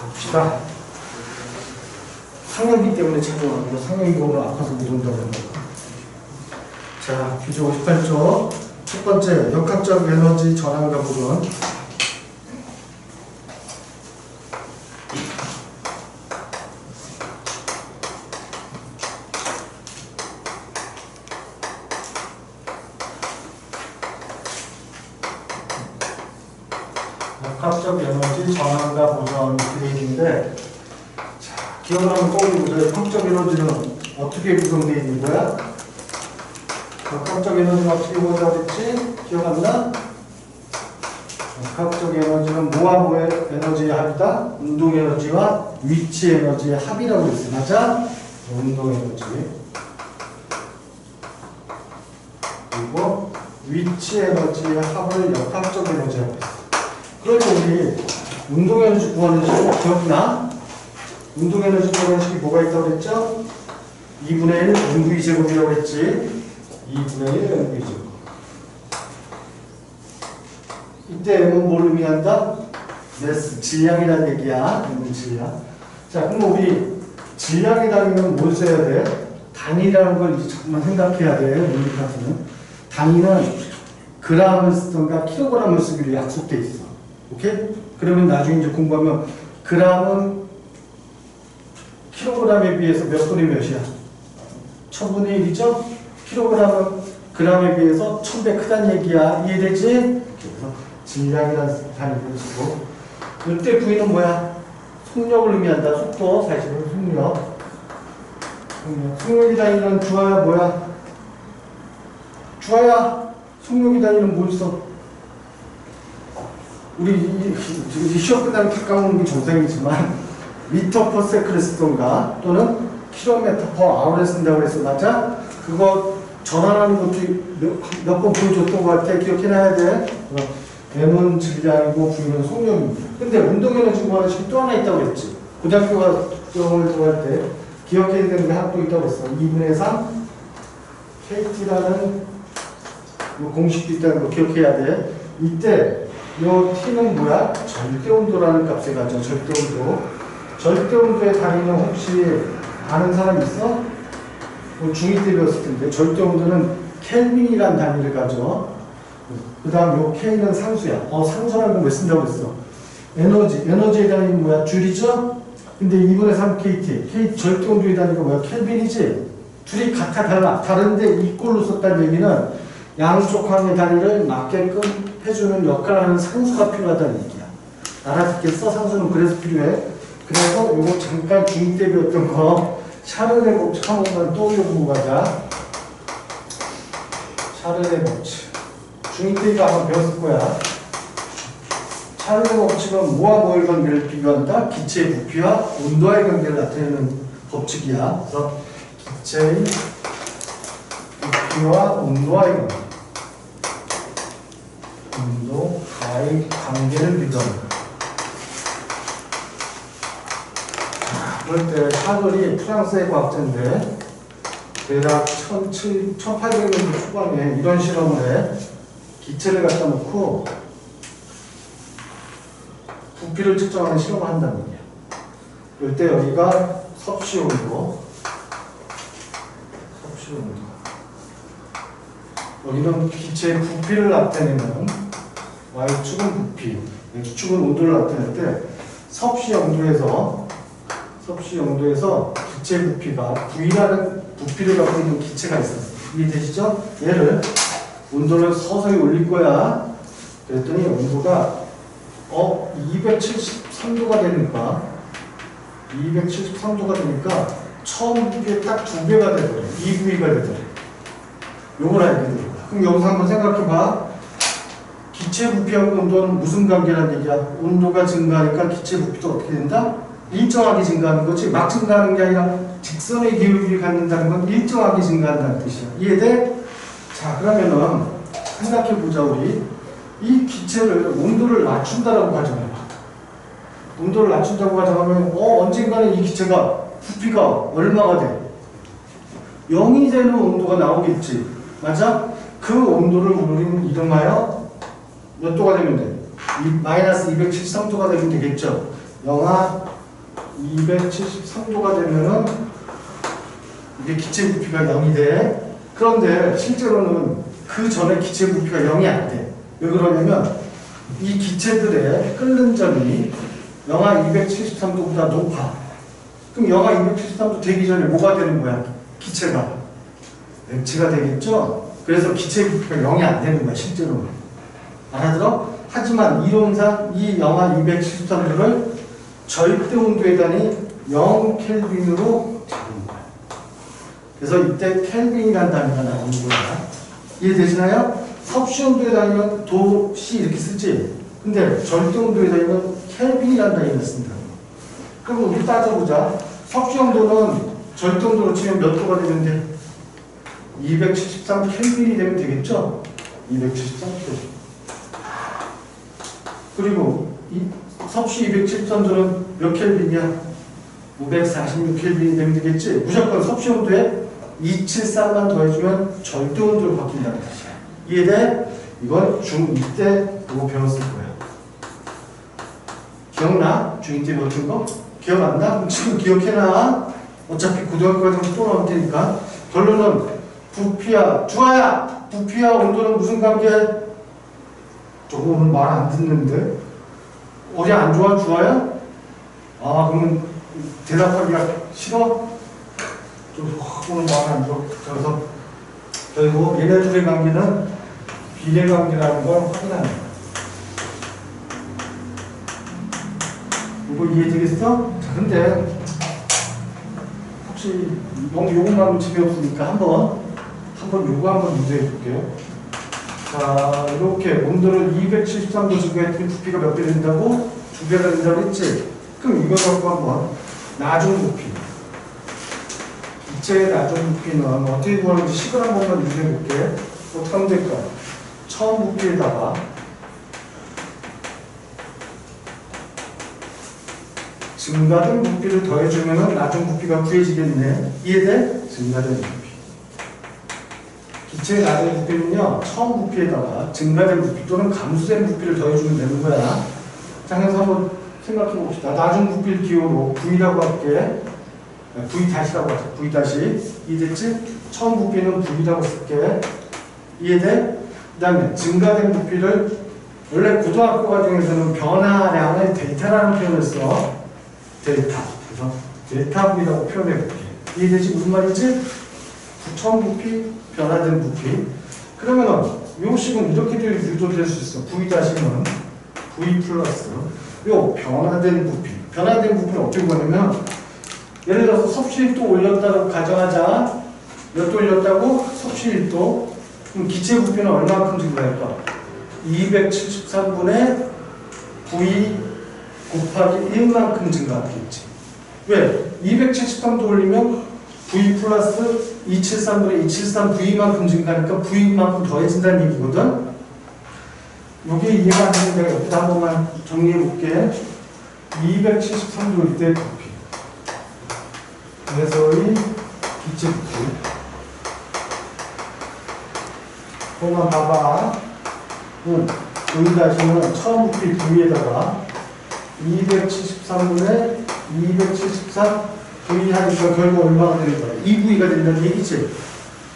봅시다. 상역이기 때문에 착용하고 상역이 오늘 아파서 못 온다고 합니다. 자, 교재 58쪽 첫 번째 역학적 에너지 전환과 부분. 역학적 에너지 전환과 보전 그림인데, 자, 기억을 한번 떠올려보자. 역학적 에너지는 어떻게 구성되어 있는 거야? 역학적 에너지는 어떻게 구성되어 있지? 기억 안 나? 역학적 에너지는 뭐와 뭐의 에너지의 합이다? 운동 에너지와 위치 에너지의 합이라고 했어. 맞아? 운동 에너지. 그리고 위치 에너지의 합을 역학적 에너지라고 했어. 그러면 우리 운동 에너지 구하는 식 기억나? 운동 에너지 구하는 식이 뭐가 있다고 그랬죠? 2분의 1 mv 제곱이라고 했지. 2분의 1 mv 제곱. 이때 m은 뭘 의미한다? 매스, 질량이라는 얘기야. m은 질량. 자, 그럼 우리 질량의 단위는 뭘 써야 돼? 단위라는 걸 이제 조금만 생각해야 돼. 물리 카드는. 단위는 그램을 쓰던가 킬로그램을 쓰기로 약속돼 있어. 오케이? 그러면 나중에 이제 공부하면 그램은 킬로그램에 비해서 몇 분의 몇이야? 1000분의 1이죠? 킬로그램은 그램에 비해서 1000배 크다는 얘기야. 이해되지? 그래서 질량이라는 단위를 쓰고, 이때 V는 뭐야? 속력을 의미한다. 속도, 사실은 속력. 속력이 다니는 주어야 뭐야? 주어야 속력이 다니는 뭘 써? 우리 시험 끝나면 탁 까먹는 게 정상이지만 미터 퍼 세크를 쓰던가 또는 킬로미터 퍼 아워를 쓴다고 해서 맞아? 그거 전환하는 것도 몇 번 보여줬던 것 같아. 기억해놔야 돼. M은 질량이고 V는 속력입니다. 근데 운동에너지 구하는 식이 또 하나 있다고 했지. 고등학교 영어를 들어갈 때 기억해야 되는 게 하나 또 있다고 했어. 2분의 3 KT라는 공식도 있다는 거 기억해야 돼. 이때 요 T는 뭐야? 절대온도라는 값에 가죠. 절대온도. 절대온도의 단위는 혹시 아는 사람 있어? 중2 때 배웠을 텐데 절대온도는 켈빈이라는 단위를 가져. 그 다음 요 K는 상수야. 상수라는 건 왜 쓴다고 했어? 에너지의 단위는 뭐야? 줄이죠? 근데 2분의 3 KT. K 절대온도의 단위가 뭐야? 켈빈이지? 둘이 같아 달라. 다른데 이꼴로 썼다는 얘기는 양쪽 항의 단위를 맞게끔 해주는 역할을 하는 상수가 필요하다는 얘기야. 알아듣겠어? 상수는 그래서 필요해. 그래서 요거 잠깐 중2 때 배웠던 거 샤르네 법칙 한 번만 떠올려보고 가자. 샤르네 법칙. 중2 때 이거 아마 배웠을 거야. 샤르네 법칙은 뭐와 뭐의 관계를 비교한다? 기체의 부피와 온도와의 관계를 나타내는 법칙이야. 그래서 기체의 부피와 온도와의 관계. 온도와의 관계를 비교한다. 그럴 때 샤를이 프랑스의 과학자인데 대략 1800년대 초반에 이런 실험을 해. 기체를 갖다 놓고 부피를 측정하는 실험을 한다는 얘기야. 그럴 때 여기가 섭씨 온도. 여기는 기체의 부피를 나타내는 Y축은 부피, X축은 온도를 나타낼 때 섭씨 영도에서 기체 부피가 V라는 부피를 갖고 있는 기체가 있었어. 이해되시죠? 얘를 온도를 서서히 올릴 거야. 그랬더니 온도가 273도가 되니까 처음 부피에 딱 2배가 되더래. 2V가 되더래. 요걸 알게 되는 거야. 그럼 여기서 한번 생각해봐. 기체 부피하고 온도는 무슨 관계라는 얘기야? 온도가 증가하니까 기체 부피도 어떻게 된다? 일정하게 증가하는 거지. 막 증가하는 게 아니라 직선의 기울기를 갖는다는 건 일정하게 증가한다는 뜻이야. 이해돼? 자, 그러면은 생각해보자. 우리 이 기체를 온도를 낮춘다라고 가정해봐. 온도를 낮춘다고 가정하면 언젠가는 이 기체가 부피가 얼마가 돼? 0이 되는 온도가 나오겠지. 맞아? 그 온도를 우리는 이름하여 몇 도가 되면 돼? 마이너스 273도가 되면 되겠죠. 영하 273도가 되면은 이게 기체 부피가 0이 돼. 그런데 실제로는 그 전에 기체 부피가 0이 안 돼. 왜 그러냐면 이 기체들의 끓는 점이 영하 273도보다 높아. 그럼 영하 273도 되기 전에 뭐가 되는 거야? 기체가 액체가 되겠죠? 그래서 기체 부피가 0이 안 되는 거야, 실제로는. 알아들어? 하지만 이론상 이 영하 273도를 절대 온도의 단위 0켈빈으로 잡은 거야. 그래서 이때 켈빈이라는 단위가 나오는 거야. 이해되시나요? 섭씨 온도의 단위는 도, 시 이렇게 쓰지. 근데 절대 온도의 단위는 켈빈이라는 단위를 쓴다. 그럼 우리 따져보자. 섭씨 온도는 절대 온도로 치면 몇 도가 되는데 273 켈빈이 되면 되겠죠? 273 켈빈. 그리고 이 섭씨 273도는 몇 켈빈이야? 546 켈빈이 되면 되겠지? 무조건 섭씨 온도에 273만 더해주면 절대 온도로 바뀐다는 뜻이야. 이해돼? 이건 중2 때 그거 배웠을 거야. 기억나? 중2 때 배웠던 거? 기억 안 나? 그럼 지금 기억해놔. 어차피 고등학교 과정 또 나올 테니까. 결론은 부피와 주아야! 부피와 온도는 무슨 관계? 저거 오늘 말 안 듣는데? 어디 안 좋아? 주아야? 아, 그러면 대답하기가 싫어? 좀 오늘 말 안 좋아. 그래서 결국 얘네 둘의 관계는 비례관계라는 걸 확인하는 거야. 이거 이해되겠어? 자, 근데 혹시 너무 요것만 재미없으니까 한번 요거 한번 문제해 볼게요. 자, 이렇게 온도를 273도 증가했더니 부피가 몇 배 된다고? 2배가 된다고 했지? 그럼 이거 갖고 한번 나중 부피, 기체의 나중 부피는 어떻게 구하는지 식을 한 번만 유지해 볼게. 어떻게 하면 될까? 처음 부피에다가 증가된 부피를 더해주면 나중 부피가 구해지겠네. 이해돼? 증가된 부피. 기체의 나중 부피는요, 처음 부피에다가 증가된 부피 또는 감소된 부피를 더해주면 되는 거야. 자, 그래서 한번 생각해 봅시다. 나중 부피를 기호로 V라고 할게. V 다시라고 하자. V 다시. 이해됐지? 처음 부피는 V라고 쓸게. 이해돼? 그 다음에 증가된 부피를 원래 고등학교 과정에서는 변화량을 데이터라는 표현을 써. 데이터. 그래서 데이터 V라고 표현해 볼게. 이해되지? 무슨 말이지? 처음 부피, 변화된 부피. 그러면은 요 식은 이렇게도 유도될 수 있어. V 다시는 V 플러스 요 변화된 부피. 변화된 부피는 어떻게 보냐면 예를 들어서 섭씨 1도 올렸다고 가정하자. 몇 도 올렸다고? 섭씨 1도. 그럼 기체 부피는 얼마만큼 증가할까? 273분의 V 곱하기 1만큼 증가하겠지. 왜? 273도 올리면 V 플러스 273분의 273V만큼 증가하니까 V만큼 더해진다는 얘기거든? 이게 이해가 안 되면 내가 여기다 한 번만 정리해 볼게. 273도일 때 부피. 그래서의 기체 부피. 그만 봐봐. 여기 다시는 처음 부피 V에다가 273분의 273 V 하니까 결국 얼마가 되는 거야? 2V가 된다는 얘기지.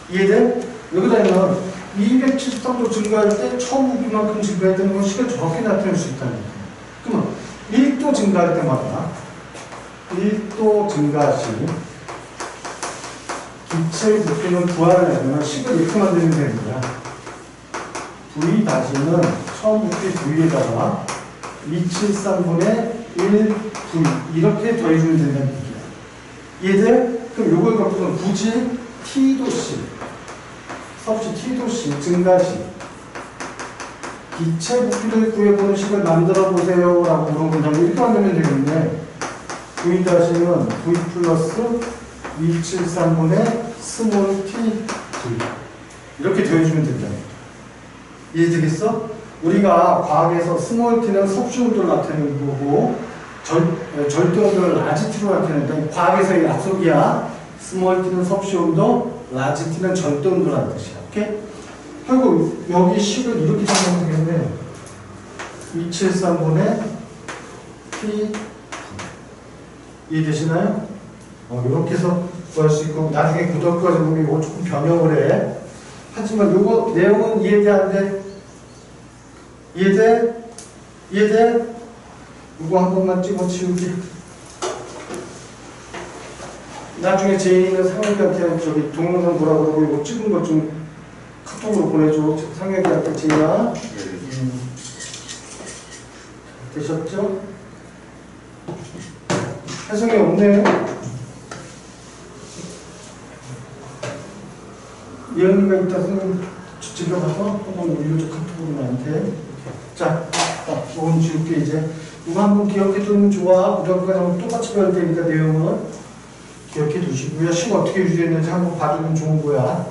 이해돼? 여기다는 273도 증가할 때 처음 부피만큼 증가했다는 건 시간 정확히 나타낼 수 있다는 거야. 그러면 1도 증가할 때마다 1도 증가 시 기체 부피는 구하려면 식을 이렇게 만들면 되는 거야. V 다시는 처음 부피 V에다가 273분의 1V 이렇게 더해주면 된다는 얘기야. 이해돼? 그럼 요걸 갖고는 굳이 T도씨, 섭씨 T도씨 증가시 기체 부피를 구해보는 식을 만들어 보세요 라고 물어본다면 이렇게 만들면 되겠네. V 다시는 V 플러스 273분의 스몰 t V 이렇게 더해주면 된다. 이해되겠어? 우리가 과학에서 스몰 t는 섭씨 온도를 나타내는 거고 절대 온도를 라지 t로 나타낸다. 과학에서의 약속이야. 스몰 t는 섭씨 온도, 라지 t는 절대 온도라는 뜻이야. 오케이? 그리고 여기 식을 이렇게 정하면 되겠네. 273분의 t 이해되시나요? 이렇게 해서 구할 수 있고, 나중에 고등학교 가서 보면 이거 조금 변형을 해. 하지만 요거 내용은 이해돼 안 돼? 이해돼? 이해돼? 이거 한 번만 찍어 치우기. 나중에 제이는 상혁이한테 저기 동영상 보라고 그러고 이거 찍은 거 좀 카톡으로 보내줘. 상혁이한테 제이야. 되셨죠? 해석이 없네. 예언이가 있다 선생님 집에 가서 한번 올려줘. 카톡으로 나한테. 자, 이건 지울게 이제. 이거 한번 기억해 두면 좋아. 고등학교랑 똑같이 배울 테니까 내용은 기억해 두시고요. 식 어떻게 유지했는지 한번 봐주면 좋은 거야.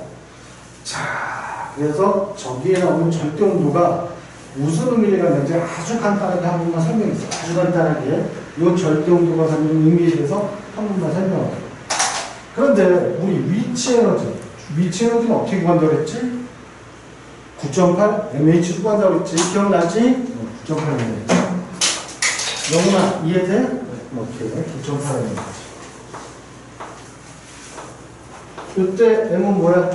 자, 그래서 저기에 나오는 절대 온도가 무슨 의미가 있는지 아주 간단하게 한 번만 설명했어요. 아주 간단하게. 이 절대 온도가 갖는 의미에 대해서 한 번만 설명해요. 그런데 우리 위치 에너지는 어떻게 구한다고 그랬지? 9.8 mH로 구한다고 그랬지? 기억나지? 9.8 mH. 영훈아, 이해돼? 오케이. 9.8 mH. 이때 M은 뭐야?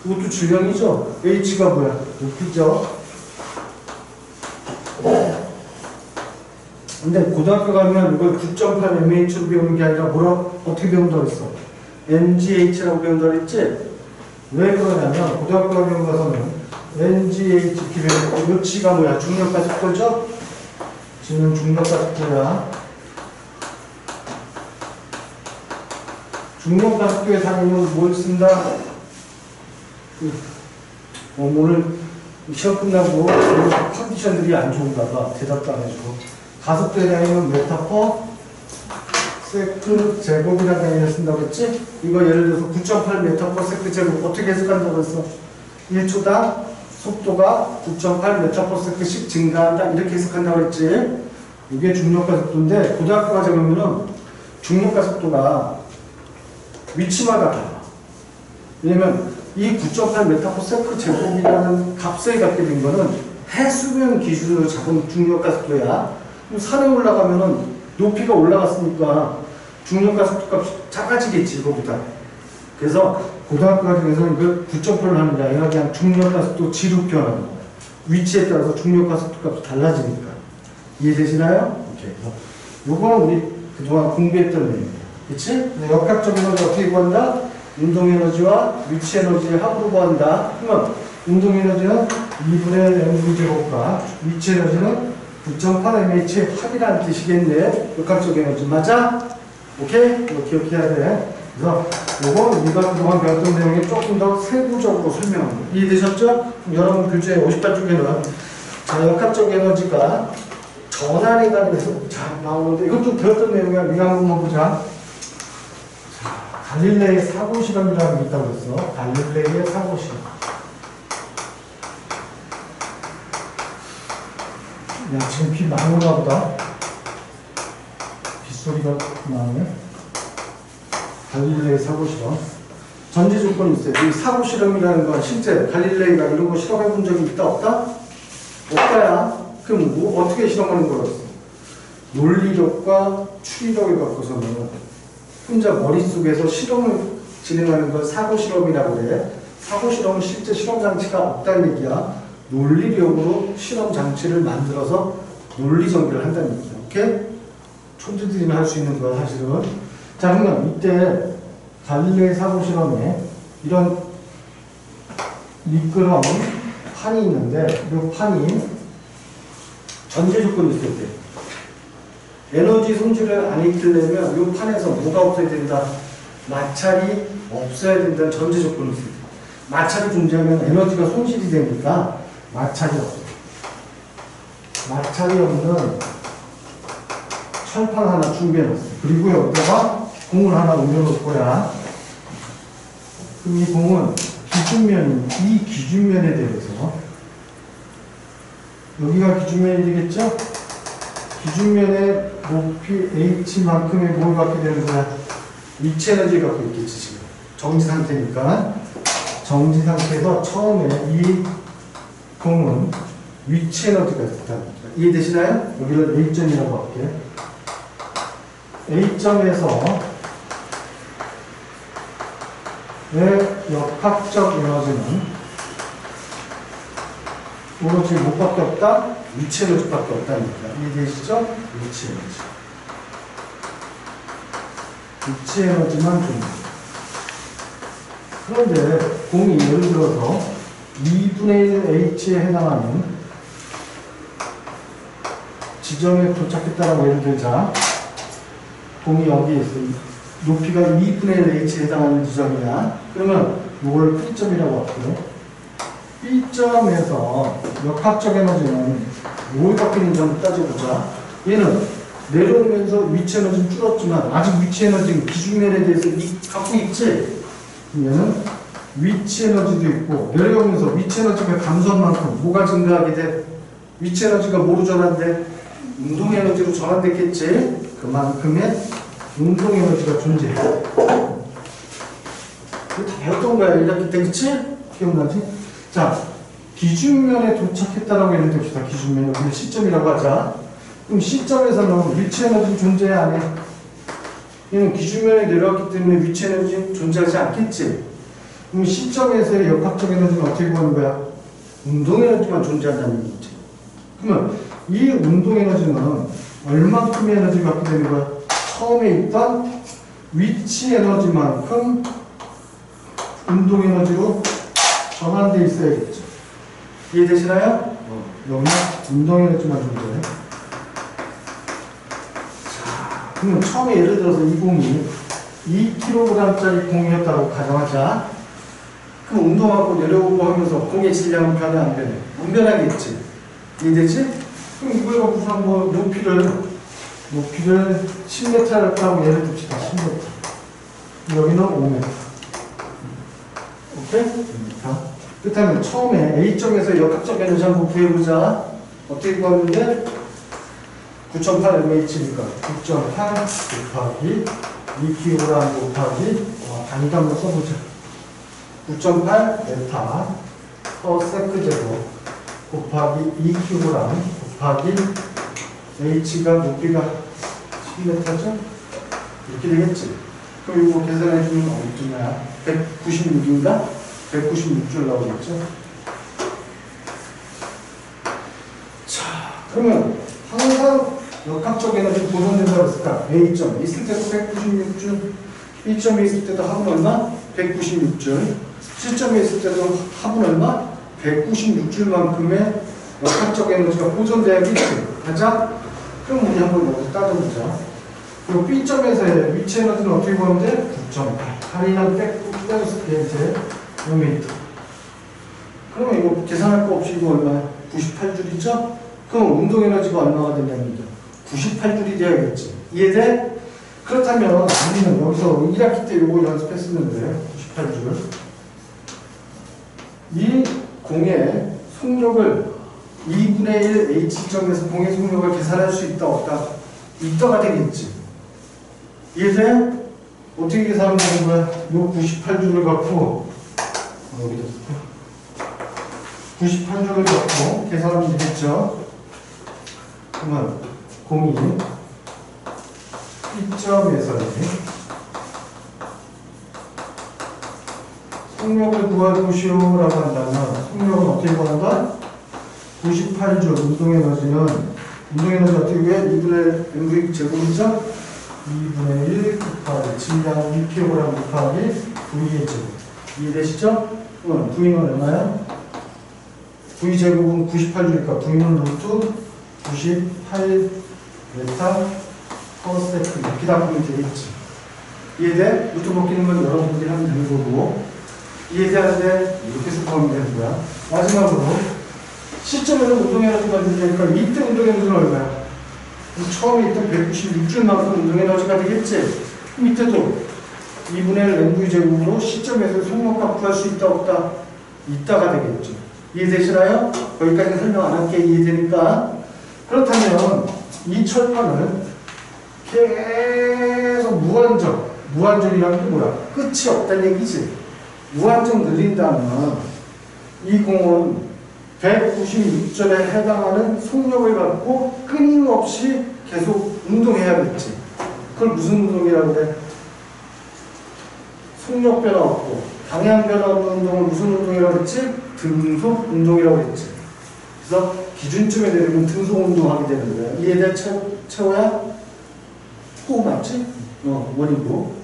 이것도 질량이죠? H가 뭐야? 높이죠? 근데 고등학교 가면 이걸 9.8 mH로 배우는 게 아니라 어떻게 배운다고 했어? NGH라고 배운다고 했지? 왜 그러냐면 고등학교 가서는 NGH 이렇게 배우고 이 G가 뭐야? 중력가속도죠? G는 중력가속도야. 중력가속도에 다니면 뭘 쓴다? 오늘 시험 끝나고 컨디션들이 안 좋은가 봐. 대답도 안 해주고. 가속도에 다니면 메타퍼 세크 제곱이라는 단위를 쓴다고 했지? 이거 예를 들어서 9.8 메타퍼 세크 제곱 어떻게 해석한다고 했어? 1초당 속도가 9.8 메타퍼 세크씩 증가한다 이렇게 해석한다고 했지? 이게 중력가속도인데 고등학교 가자 그러면은 중력가속도가 위치마다 달라. 왜냐면 이 9.8 메타퍼 세크 제곱이라는 값을 갖게 된 거는 해수면 기준으로 잡은 중력가속도야. 산에 올라가면은 높이가 올라갔으니까 중력가속도 값이 작아지겠지, 이거보다. 그래서 고등학교 과정에서 이걸 9.8로 하는 게 아니라 그냥 중력가속도 G로 표현하는 거예요. 위치에 따라서 중력가속도 값이 달라지니까. 이해되시나요? 오케이. 요거는 우리 그동안 공부했던 내용이에요. 그치? 네, 역학적 에너지 어떻게 구한다? 운동에너지와 위치에너지의 합으로 구한다. 그러면 운동에너지는 2분의 mv제곱과 위치에너지는 9.8 mH의 합이라는 뜻이겠네. 역학적 에너지 맞아? 오케이? 이거 기억해야 돼. 그래서 요거 우리가 그동안 배웠던 내용에 조금 더 세부적으로 설명합니다. 이해되셨죠? 그럼 여러분 교재 50단 쪽에는 자, 역학적 에너지가 전환에 관해서 잘 나오는데 이것도 배웠던 내용이야. 네가 한번 보자. 자, 갈릴레이의 사고 실험이라는 게 있다고 했어. 갈릴레이의 사고 실험. 야, 지금 비 많이 오나 보다. 빗소리가 나네. 갈릴레이 사고 실험. 전제 조건이 있어요. 이 사고 실험이라는 건 실제 갈릴레이가 이런 거 실험해 본 적이 있다, 없다? 없다야. 그럼 뭐 어떻게 실험하는 거였어? 논리력과 추리력을 갖고서는 혼자 머릿속에서 실험을 진행하는 걸 사고 실험이라고 그래. 사고 실험은 실제 실험 장치가 없다는 얘기야. 논리력으로 실험 장치를 만들어서 논리 전개를 한다는 얘기야. 오케이? 천재들이나 할 수 있는 거야, 사실은. 자, 그러면 이때 갈릴레이 사고 실험에 이런 미끄럼 판이 있는데, 이 판이 전제 조건이 있을 때 에너지 손실을 안 일으키려면 이 판에서 뭐가 없어야 된다? 마찰이 없어야 된다는 전제 조건이 있을 때. 마찰이 존재하면 에너지가 손실이 되니까 마찰이 없어. 마찰이 없는 철판 하나 준비해놨어. 그리고 여기다가 공을 하나 올려놓을 거야. 그럼 이 공은 이 기준면에 대해서 여기가 기준면이 되겠죠? 기준면의 높이 h만큼의 뭘 갖게 되는 거야? 위치 에너지를 갖고 있겠지, 지금. 정지 상태니까. 정지 상태에서 처음에 이 공은 위치 에너지가 있다. 이해되시나요? 여기를 A점이라고 할게. A점에서 의 역학적 에너지는 오로지 뭐밖에 없다? 위치 에너지밖에 없다니까. 이해되시죠? 위치 에너지. 위치 에너지만 줍니다. 그런데 공이 예를 들어서 2분의 1 H에 해당하는 지점에 도착했다라고 예를 들자. 공이 여기에 있어. 높이가 2분의 1 H에 해당하는 지점이야. 그러면 이걸 B점이라고 할게요. B점에서 역학적 에너지는 뭘 갖고 있는지 한번 따져보자. 얘는 내려오면서 위치 에너지는 줄었지만 아직 위치 에너지는 기준면에 대해서 갖고 있지. 얘는 위치 에너지도 있고 내려오면서 위치 에너지가 감소한 만큼 뭐가 증가하게 돼? 위치 에너지가 뭐로 전환돼? 운동 에너지로 전환됐겠지. 그만큼의 운동 에너지가 존재해. 이거 다 배웠던 거야 1학기 때. 그치? 기억나지? 자, 기준면에 도착했다라고 예를 듭시다. 기준면 여기는 시점이라고 하자. 그럼 시점에서는 위치 에너지 존재해 안 해? 얘는 기준면에 내려왔기 때문에 위치 에너지는 존재하지 않겠지. 그럼 시점에서의 역학적 에너지는 어떻게 구하는 거야? 운동 에너지만 존재한다는 얘기지. 그러면 이 운동 에너지는 얼만큼의 에너지를 갖게 되는 거야? 처음에 있던 위치 에너지만큼 운동 에너지로 전환되어 있어야겠죠. 이해되시나요? 여기는 운동 에너지만 존재해. 자, 그러면 처음에 예를 들어서 이 공이 2kg짜리 공이었다고 가정하자. 그럼 운동하고 내려오고 하면서 공의 질량은 변해 안 변해? 안 변하겠지. 이해되지? 그럼 이걸 갖고서 뭐 높이를 10m라고 예를 듭시다. 10m. 여기는 5m. 오케이? 5m. 그렇다면 처음에 A점에서 역학적 에너지 한번 구해보자. 어떻게 구하면 돼? 9.8mh니까 9.8 곱하기 2kg 곱하기 단위로 써보자. 9.8 메타 퍼 세크 제곱 곱하기 2kg 곱하기 h가 높이가 10m죠? 이렇게 되겠지. 그럼 이거 계산해주면 어디쯤이야? 196인가? 196줄 나오겠죠? 자, 그러면 항상 역학적 에너지 보존된다고 했을까? A점 있을 때도 196줄, B점에 있을 때도 합은 얼마? 196줄, C점에 있을 때도 합은 얼마? 196줄만큼의 역학적 에너지가 보존돼야겠지. 가자. 그럼 우리 한번 여기서 따져보자. 그리고 B점에서의 위치 에너지는 어떻게 구하면 돼? 9.8. 할인한 빼서 이제 5m. 그러면 이거 계산할 거 없이 이거 얼마야? 98줄이죠? 그럼 운동 에너지가 얼마가 된다는 얘기야? 98줄이 돼야겠지. 이해돼? 그렇다면 우리는 여기서 1학기 때 이거 연습했었는데 98줄. 이 공의 속력을 2분의 1 H점에서 공의 속력을 계산할 수 있다 없다? 있다가 되겠지. 이해돼? 어떻게 계산하면 되는 거야? 요 98줄을 갖고 여기다 98줄을 갖고 계산하면 되겠죠. 그러면 공이 B점에서의 속력을 구해보시오라고 한다면 속력은 어떻게 구한다? 98줄 운동에너지 어떻게 구해? 2분의 mv 제곱이죠? 2분의 1 곱하기 질량 2kg 곱하기 V의 제곱. 이해되시죠? 그러면 V는 얼마야? V 제곱은 98주니까 V는 루트 98 메타 퍼 세컨드 이렇게 다 보면 되겠지. 이해돼? 루트 벗기는 건 여러분들이 하면 되는 거고. 이해되는데 이렇게 생각하면 되는 거야. 마지막으로 시점에는 운동에너지가 되니까 이때 운동에너지는 얼마야? 처음에 있던 196줄만큼 운동에너지가 되겠지? 그럼 이때도 2분의 1 mv 제곱으로 시점에서 속력값 구할 수 있다 없다? 있다가 되겠죠. 이해되시나요? 거기까지 설명 안 할게. 이해되니까. 그렇다면 이 철판을 계속 무한정이라는 게 뭐야? 끝이 없다는 얘기지. 무한정 늘린다면 이 공은 196절에 해당하는 속력을 갖고 끊임없이 계속 운동해야겠지. 그걸 무슨 운동이라고 그래? 속력 변화 없고 방향 변화 없는 운동을 무슨 운동이라고 그랬지? 등속 운동이라고 그랬지. 그래서 기준점에 내리면 등속 운동하게 되는 거야. 이에 대한 최호야? 호 맞지? 원이고.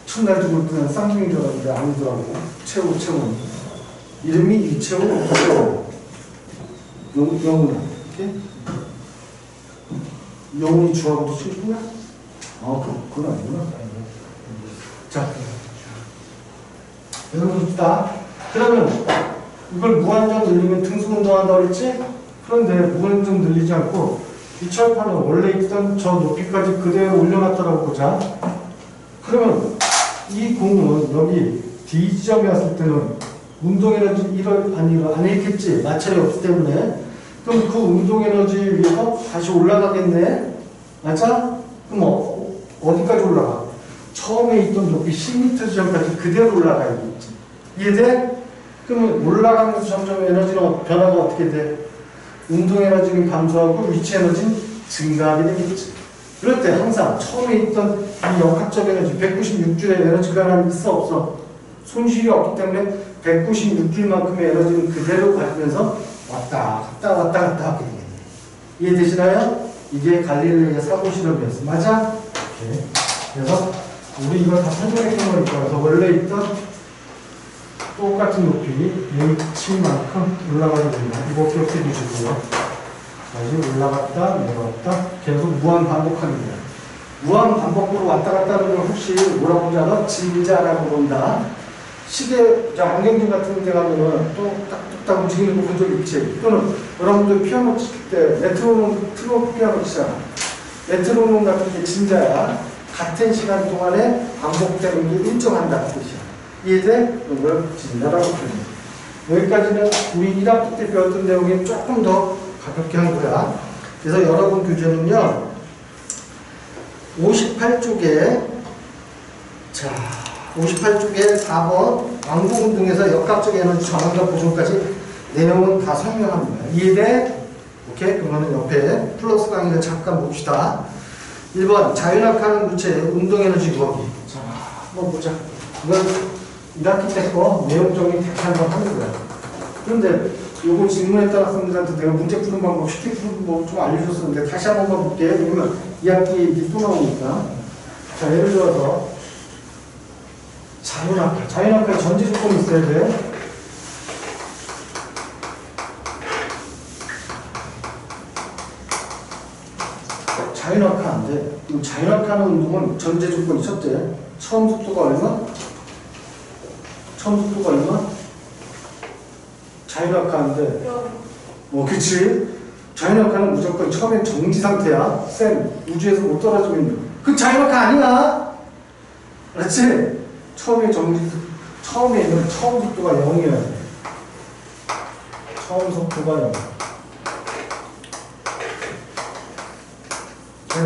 첫날 죽을 때는 쌍둥이인 줄 알았는데 아니더라고. 최원. 이름이 이채호, 영훈아. 이렇게? 영훈이 주하고도 친구야? 그건 아니구나. 자, 여러분 봅시다. 그러면 이걸 무한정 늘리면 등속 운동한다고 그랬지? 그런데 무한정 늘리지 않고 이 철판을 원래 있던 저 높이까지 그대로 올려놨다고 보자. 그러면 이 공은 여기 D 지점에 왔을 때는 운동에너지 안 잃겠지. 마찰이 없기 때문에. 그럼 그 운동에너지 위에서 다시 올라가겠네. 맞아? 그럼 어디까지 올라가? 처음에 있던 높이 10m 지점까지 그대로 올라가야겠지. 이해돼? 그러면 올라가면서 점점 에너지는 변화가 어떻게 돼? 운동 에너지는 감소하고 위치 에너지는 증가하게 되겠지. 그럴 때 항상 처음에 있던 이 역학적 에너지 196줄의 에너지 변화는 있어 없어? 손실이 없기 때문에 196줄만큼의 에너지는 그대로 가지면서 왔다 갔다 하게 되겠네. 이해되시나요? 이게 갈릴레이의 사고 실험이었어. 맞아? 오케이. 그래서 우리 이걸 다 설명했던 거니까 그래서 원래 있던 똑같은 높이 H만큼 올라가게 됩니다. 이거 기억해 주시고요. 다시 올라갔다 내려갔다 계속 무한 반복하는 거예요. 무한 반복으로 왔다 갔다 하는 걸 혹시 뭐라고 보지 않아? 진자라고 본다. 시계, 안경질 같은 데 가면은 뚝딱 움직이는 거 본 적 있지? 또는 여러분들 피아노 칠 때 메트로놈 피아노 치잖아. 메트로놈 같은 게 진자야. 같은 시간 동안에 반복되는 게 일정한다는 뜻이야. 이해돼? 이걸 진자라고 표현해. 여기까지는 우리 1학기 때 배웠던 내용이 조금 더 가볍게 한 거야. 그래서 여러분 교재는요, 58쪽에, 58쪽에 4번 왕복운동에서 역학적 에너지 전환과 보존까지 내용은 다 설명합니다. 이해돼? 오케이? 그러면 옆에 플러스 강의를 잠깐 봅시다. 1번 자율학하는 물체의 운동에너지 구하기. 자, 한번 보자. 이건 1학기 때 거 내용적인 대체 한번 하는 거야. 그런데 요거 질문했던 학생들한테 내가 문제 푸는 방법, 쉽게 푸는 방법 좀 알려줬었는데 다시 한번 볼게요. 왜냐면 2학기 얘기 또 나오니까. 자, 예를 들어서 자율학하 전제 조건이 있어야 돼. 자율학하 안 돼. 자율학하는 운동은 전제 조건이 첫째. 처음 속도가 얼마? 자율학하인데. 그치? 자율학하는 무조건 처음엔 정지 상태야. 우주에서 못 떨어지면. 그 자율학하 아니야? 그렇지? 처음에 처음 속도가 0이어야 돼. 처음 속도가 0.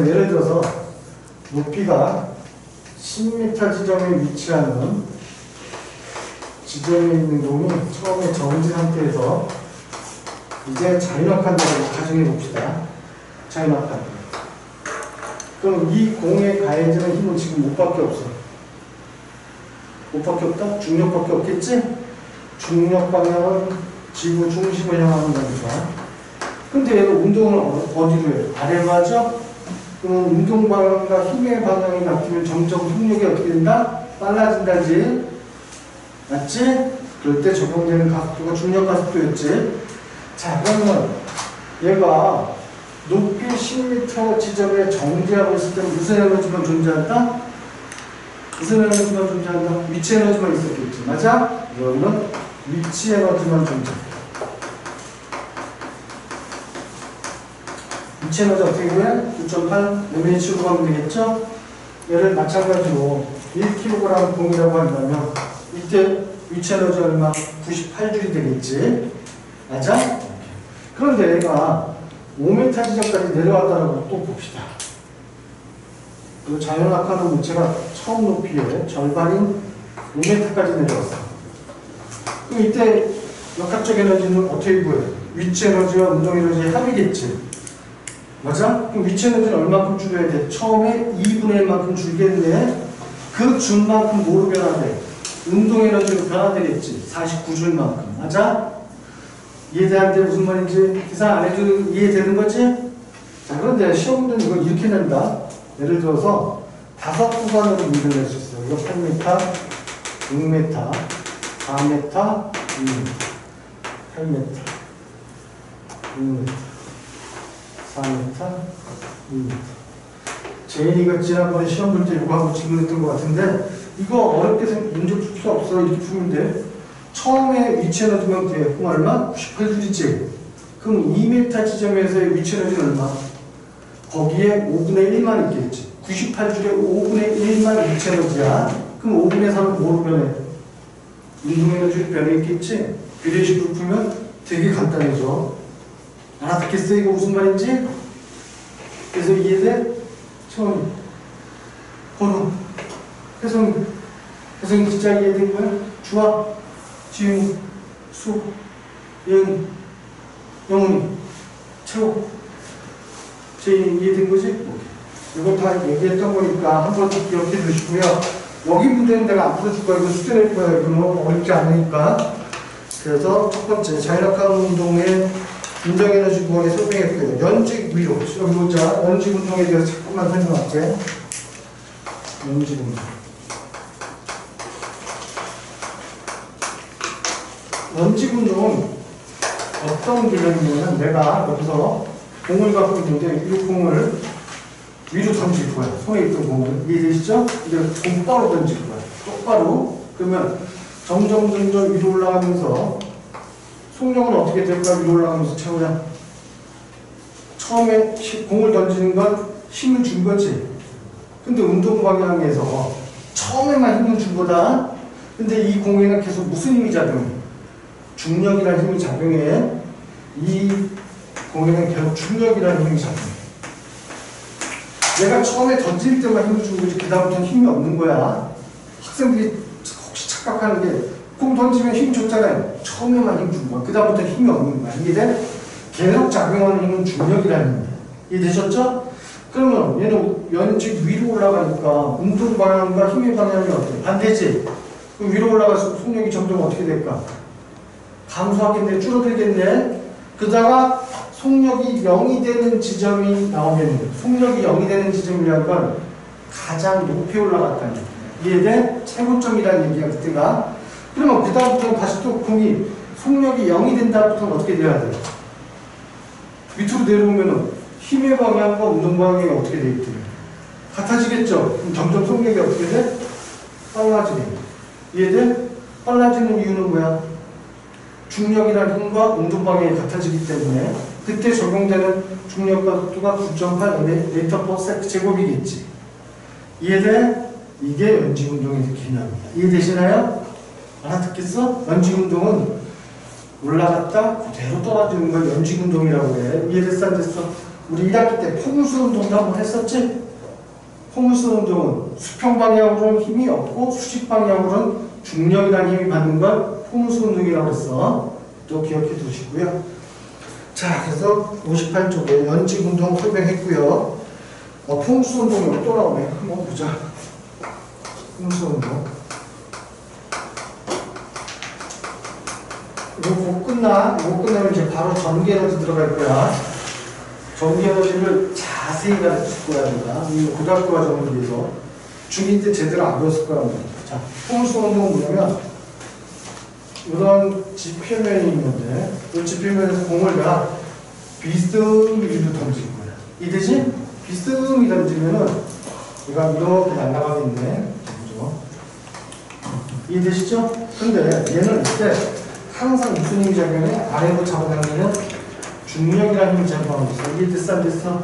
예를 들어서 높이가 10m 지점에 위치하는 지점에 있는 공이 처음에 정지 상태에서 이제 자율학한다고 가정해 봅시다. 자율학한. 그럼 이 공에 가해지는 힘은 지금 못밖에 없어. 못밖에 없다? 중력밖에 없겠지? 중력 방향은 지구 중심을 향하는 거니까. 근데 얘가 운동을 어디로 해? 아래로 하죠? 그러면 운동 방향과 힘의 방향이 바뀌면 점점 속력이 어떻게 된다? 빨라진다지. 맞지? 그럴 때 적용되는 가속도가 중력 가속도였지. 자, 그러면 얘가 높이 10m 지점에 정지하고 있을 때는 무슨 에너지만 존재한다? 위치 에너지만 있었겠지. 맞아? 여기는 위치 에너지만 존재한다. 위치 에너지 어떻게 구해? 9.8 mh로 가면 되겠죠? 얘를 마찬가지로 1kg 공이라고 한다면 이때 위치 에너지 얼마? 98줄이 되겠지? 맞아? 그런데 얘가 5m 지점까지 내려왔다는 또 봅시다. 그 자율학하는 물체가 처음 높이의 절반인 5m까지 내려왔어. 그럼 이때 역학적 에너지는 어떻게 구해? 위치 에너지와 운동 에너지의 합이겠지. 맞아? 그럼 위치 에너지는 얼마큼 줄여야 돼? 처음에 2분의 1만큼 줄겠네. 그 준 만큼 뭐로 변화돼? 운동 에너지로 변화되겠지. 49줄만큼. 맞아? 이해되는데 무슨 말인지 계산 안 해도 이해되는 거지? 자, 그런데 시험 문제는 이걸 이렇게 낸다. 예를 들어서 5구간으로 문제를 낼 수 있어요. 이거 8m, 6m, 4m, 2m, 8m, 6m, 4m, 2m. 제인이가 지난번에 시험 볼 때 이거 하고 질문했던 것 같은데 이거 어렵게 문제 풀 필요 없어. 이렇게 풀면 돼. 처음에 위치 에너지만 구했고 얼마? 98줄이지. 그럼 2m 지점에서의 위치 에너지는 얼마? 거기에 5분의 1만 있겠지. 98줄에 5분의 1만 위치 에너지야. 그럼 5분의 3은 뭐로 변해? 운동 에너지로 변해있겠지? 비례식으로 풀면 되게 간단해져. 알아듣겠어? 이거 무슨 말인지? 그래서 이해돼? 처음 번호 혜성이 진짜 이해된 거야? 주아, 지윤이, 수, 예은이, 영훈이, 채호, 제인이 이해된 거지? 이거 다 얘기했던 거니까 한 번 더 기억해 두시고요. 여기 문제는 내가 안 풀어줄 거야. 이거 숙제 낼 거야. 이거 어렵지 않으니까. 그래서 첫 번째 자율학학 운동의 운동 에너지 구하기 설명했고요. 연직 위로. 여기 보자. 연직 운동에 대해서 잠깐만 설명할게. 연직 운동. 연직 운동은 어떤 개념이냐면 내가 여기서 공을 갖고 있는데 이 공을 위로 던질 거야. 손에 있던 공을. 이해되시죠? 이제 곧바로 던질 거야. 똑바로. 그러면 점점 위로 올라가면서 속력은 어떻게 될까? 위로 올라가면서 채우냐? 처음에 공을 던지는 건 힘을 준 거지. 근데 운동 방향에서 처음에만 힘을 준 거다. 근데 이 공에는 계속 무슨 힘이 작용해? 중력이라는 힘이 작용해. 이 공에는 계속 중력이라는 힘이 작용해. 내가 처음에 던질 때만 힘을 준 거지. 그다음부터는 힘이 없는 거야. 학생들이 혹시 착각하는 게 공 던지면 힘 줬잖아요. 처음에만 힘 준 거야. 그다음부터 힘이 없는 거야. 이해돼? 계속 작용하는 힘은 중력이라는 힘이야. 이해되셨죠? 그러면 얘는 연직 위로 올라가니까 운동 방향과 힘의 방향이 어때? 반대지? 그럼 위로 올라갈수록 속력이 점점 어떻게 될까? 감소하겠네? 줄어들겠네? 그러다가 속력이 0이 되는 지점이 나오겠네. 속력이 0이 되는 지점이라는 건 가장 높이 올라갔다는 얘기야. 이해돼? 최고점이라는 얘기야, 그때가. 그러면 그 다음부터는 다시 또 공이 속력이 0이 된 다음부터는 어떻게 돼야 돼? 밑으로 내려오면은 힘의 방향과 운동 방향이 어떻게 돼 있대? 같아지겠죠? 그럼 점점 속력이 어떻게 돼? 빨라지네. 이해돼? 빨라지는 이유는 뭐야? 중력이라는 힘과 운동 방향이 같아지기 때문에 그때 적용되는 중력과 속도가 9.8m/s 제곱이겠지. 이해돼? 이게 연직 운동의 개념이야. 이해되시나요? 알아듣겠어? 연직 운동은 올라갔다 그대로 떨어지는 걸 연직 운동이라고 해. 이해됐어? 안 됐어? 우리 1학기 때 포물선 운동도 한번 했었지? 포물선 운동은 수평 방향으로는 힘이 없고 수직 방향으로는 중력이라는 힘이 받는 걸 포물선 운동이라고 했어. 또 기억해 두시고요. 자, 그래서 58쪽에 연직 운동 설명했고요. 포물선 운동이 또 나오네. 한번 보자. 포물선 운동. 이거 곧 끝나. 이거 끝나면 이제 바로 전기 에너지 들어갈 거야. 전기 에너지를 자세히 가르칠 거야, 내가. 이거 고등학교 과정을 위해서. 중2 때 제대로 안 배웠을 거란 말이야. 자, 포물선 운동은 뭐냐면, 이런 지표면이 있는데, 이 지표면에서 공을 내가 비스듬히 위로 던질 거야. 이해되지? 비스듬히 던지면은, 얘가 이렇게 날아가겠네. 그죠? 이해되시죠? 근데 얘는 이때, 항상 무슨 힘이 작용해? 아래로 잡아당기는 중력이라는 힘이 작용하고 있어. 이해됐어? 안 됐어?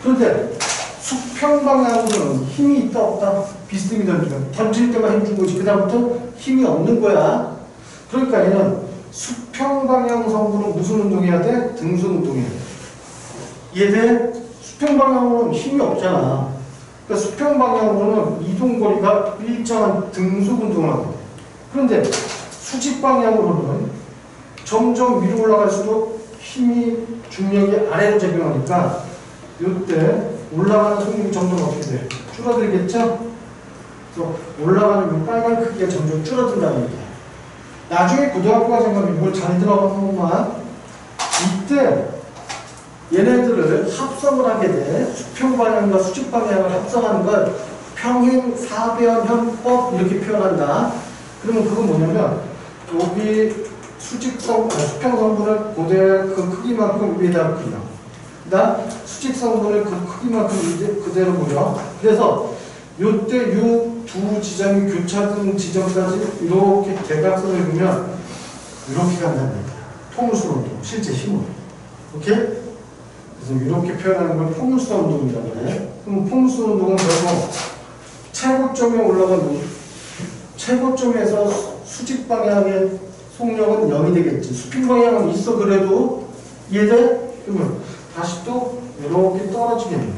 그런데 수평 방향으로는 힘이 있다 없다? 비스듬히 던지면 던질 때만 힘 준 거지. 그 다음부터 힘이 없는 거야. 그러니까 얘는 수평 방향 성분은 무슨 운동해야 돼? 등속 운동해야 돼. 이해돼? 수평 방향으로는 힘이 없잖아. 그러니까 수평 방향으로는 이동거리가 일정한 등속 운동을 하거든. 그런데 수직 방향으로는 점점 위로 올라갈수록 힘이 중력이 아래로 작용하니까 이때 올라가는 속력이 점점 어떻게 돼? 줄어들겠죠? 그래서 올라가는 이 빨간 크기가 점점 줄어든다는 얘기야. 나중에 고등학교 가서는 이걸 잘 들어가면 이때 얘네들을 합성을 하게 돼. 수평 방향과 수직 방향을 합성하는 걸 평행 사변형법 이렇게 표현한다. 그러면 그건 뭐냐면 여기 수평 성분을 그 크기만큼 위에다 그려. 그다음 수직 성분을 그 크기만큼 이제 그대로 그려. 그래서 요때 요 두 지점이 교차된 지점까지 이렇게 대각선을 그리면 이렇게 간다는 얘기야. 포물선 운동, 실제 힘으로. 오케이? 그래서 이렇게 표현하는 걸 포물선 운동이라고 그래. 그럼 포물선 운동은 결국 최고점에 올라간 최고점에서 수직 방향의 속력은 0이 되겠지. 수평 방향은 있어 그래도 이해돼? 그러면 다시 또 이렇게 떨어지겠네.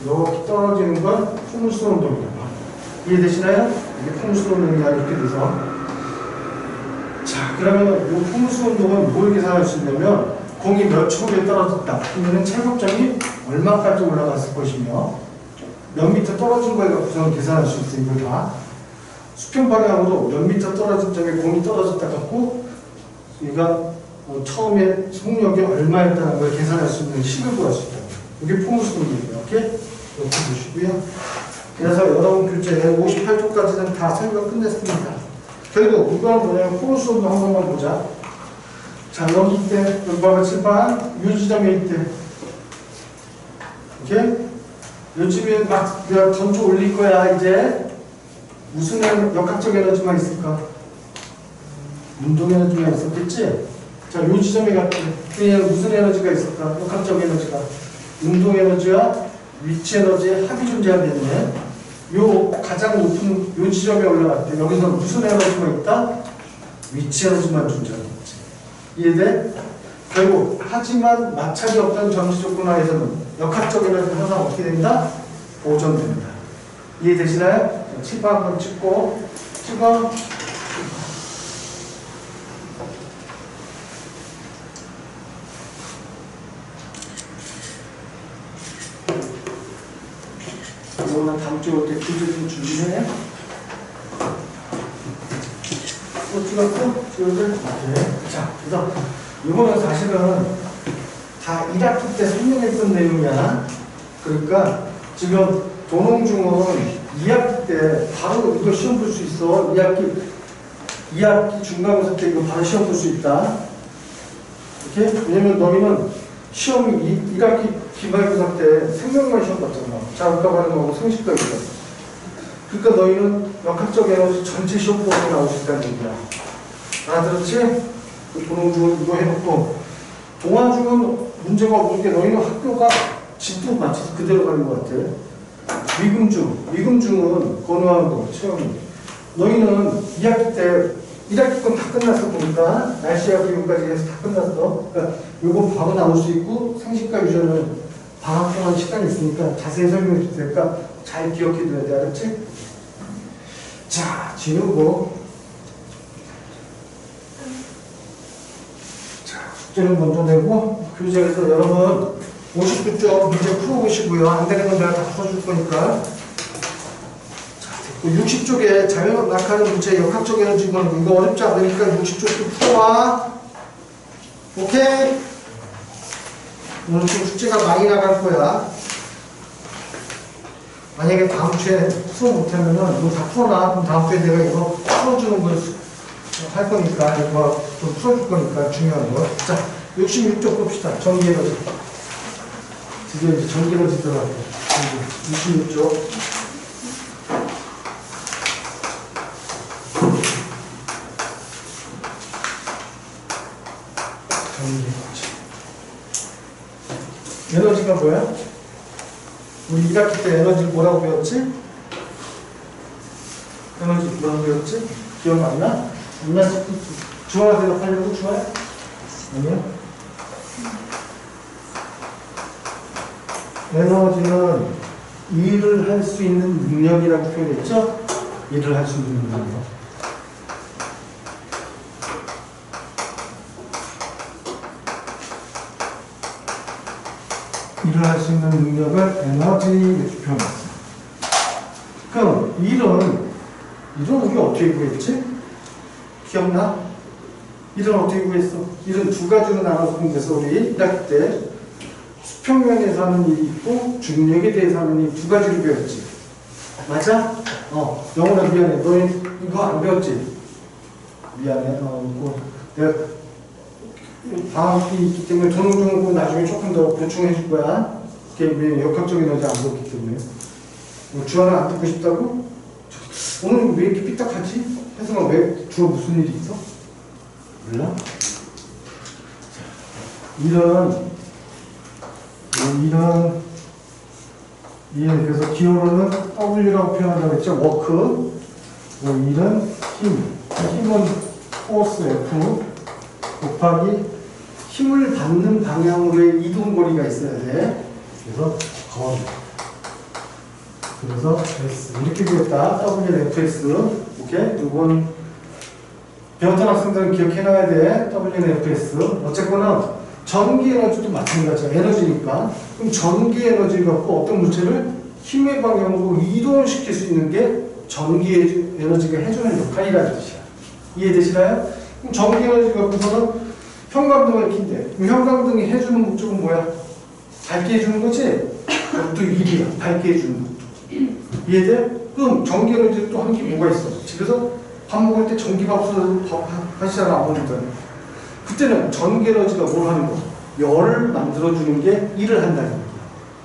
이렇게 떨어지는 건 포물선 운동이라고. 이해되시나요? 이게 포물선 운동이야 이렇게 돼서. 자, 그러면 이 포물선 운동은 뭘 계산할 수 있냐면 공이 몇 초에 떨어졌다. 그러면 최고점이 얼마까지 올라갔을 것이며 몇 미터 떨어진 거에 갖고서는 계산할 수 있어요. 이걸 다. 수평 방향으로 몇 미터 떨어진 점에 공이 떨어졌다 갖고 얘가 처음에 속력이 얼마였다는 걸 계산할 수 있는 식을 구할 수 있다. 이게 포물선 운동이에요. 오케이? 이렇게 보시고요. 그래서 여러분 교재 58쪽까지는 다 설명 끝냈습니다. 결국 이거는 뭐냐면 포물선 운동 한 번만 보자. 자, 여기 있대. 여기 봐봐. 칠판. 이 지점에 있대. 오케이? 요즘에 막 내가 던져 올릴 거야. 이제 무슨 역학적 에너지만 있을까? 운동 에너지만 있었겠지? 자, 요 지점에 갔대. 그냥 무슨 에너지가 있을까? 역학적 에너지가. 운동 에너지와 위치 에너지의 합이 존재하겠네. 요 가장 높은 요 지점에 올라갔대. 여기서 무슨 에너지만 있다? 위치 에너지만 존재하겠지. 이해돼? 결국 하지만 마찰이 없던 정시 조건 하에서는 역학적 에너지는 항상 어떻게 된다? 보존됩니다. 이해되시나요? 칠판 한번 찍고 찍어. 이거는 다음 주에 올 때 교재 좀 준비해. 또 찍었고 찍었을. 자, 그래서 이거는 사실은 다 1학기 때 설명했던 내용이야. 그러니까 지금 도농중은 2학기 때 바로 이거 시험 볼 수 있어. 2학기 중간고사 때 이거 바로 시험 볼 수 있다. 이렇게? 왜냐면 너희는 시험이 1학기 기말고사 때 생명만 시험 봤잖아. 자극과 반응하고 생식도 있어. 그러니까 너희는 역학적 에너지 전체 시험 보고 나올 수 있다는 얘기야. 알아들었지? 그 도농중은 이거 해놓고 동아중은 문제가 없는 게 너희는 학교가 집도 맞춰서 그대로 가는 것 같아. 위금중은 건너하는 거, 체험이. 너희는 2학기 때 1학기 건 다 끝났어 보니까 날씨와 기온까지 해서 다 끝났어. 그러니까 요거 바로 나올 수 있고 상식과 유전은 방학 동안 시간이 있으니까 자세히 설명해 줄 테니까 잘 기억해 둬야 돼. 알았지? 자, 지우고. 자, 숙제는 먼저 내고 교재에서 여러분 59쪽 문제 풀어보시고요. 안 되는 건 내가 다 풀어줄 거니까. 자, 됐고 60쪽에 자연 낙하는 문제 역학적 에너지는 이거 어렵지 않으니까 60쪽도 풀어와. 오케이? 오늘 좀 숙제가 많이 나갈 거야. 만약에 다음 주에 풀어 못하면은 이거 다 풀어놔. 그럼 다음 주에 내가 이거 풀어주는 걸 할 거니까 이거 좀 풀어줄 거니까 중요한 거. 자, 66쪽 봅시다. 전기에너지. 드디어 이제 전기에너지 들어갈게요. 66쪽. 전기에너지. 에너지가 뭐야? 우리 1학기 때 에너지 뭐라고 배웠지? 에너지 뭐라고 배웠지? 기억 안 나? 안 나지? 주화가 대답하려고 주화야? 아니야? 에너지는 일을 할 수 있는 능력이라고 표현했죠? 일을 할 수 있는 능력. 일을 할 수 있는 능력을 에너지 이렇게 표현했어요. 그럼 일은 우리 어떻게 구했지? 기억나? 일은 어떻게 구했어? 일은 두 가지로 나눠서 공부해서 우리 1학기 때 수평면에서 하는 일이 있고 중력에 대해서 하는 일 두 가지로 배웠지. 맞아? 영훈아 미안해. 너 이거 안 배웠지? 미안해. 내가 방학이 있기 때문에 조용조용 나중에 조금 더 보충해 줄 거야. 이게 역학적인 에너지 안 배웠기 때문에. 주어는 안 듣고 싶다고? 오늘 왜 이렇게 삐딱하지? 혜성아 왜 주어 무슨 일이 있어? 몰라? 일은 그래서 기호로는 W라고 표현한다고 했죠. 워크. 일은 힘은 포스 F 곱하기 힘을 받는 방향으로의 이동거리가 있어야 돼. 그래서 거리. 그래서 S 이렇게 되었다. WNFS. 오케이? 이건 배웠던 학생들은 기억해놔야 돼. WNFS. 어쨌거나 전기 에너지도 마찬가지야. 에너지니까. 그럼 전기 에너지 갖고 어떤 물체를 힘의 방향으로 이동을 시킬 수 있는 게 전기 에너지가 해주는 역할이라는 뜻이야. 이해되시나요? 그럼 전기 에너지 갖고서는 형광등을 킨대. 그럼 형광등이 해주는 목적은 뭐야? 밝게 해주는 거지? 그것도 일이야. 밝게 해주는 것도. 이해돼? 그럼 전기 에너지 또 한 게 뭐가 있어? 집에서 밥 먹을 때 전기가 없어서 밥 하시잖아. 아무튼 그때는 전기 에너지가 뭘 하는 거? 열을 만들어주는 게 일을 한다는 얘기야.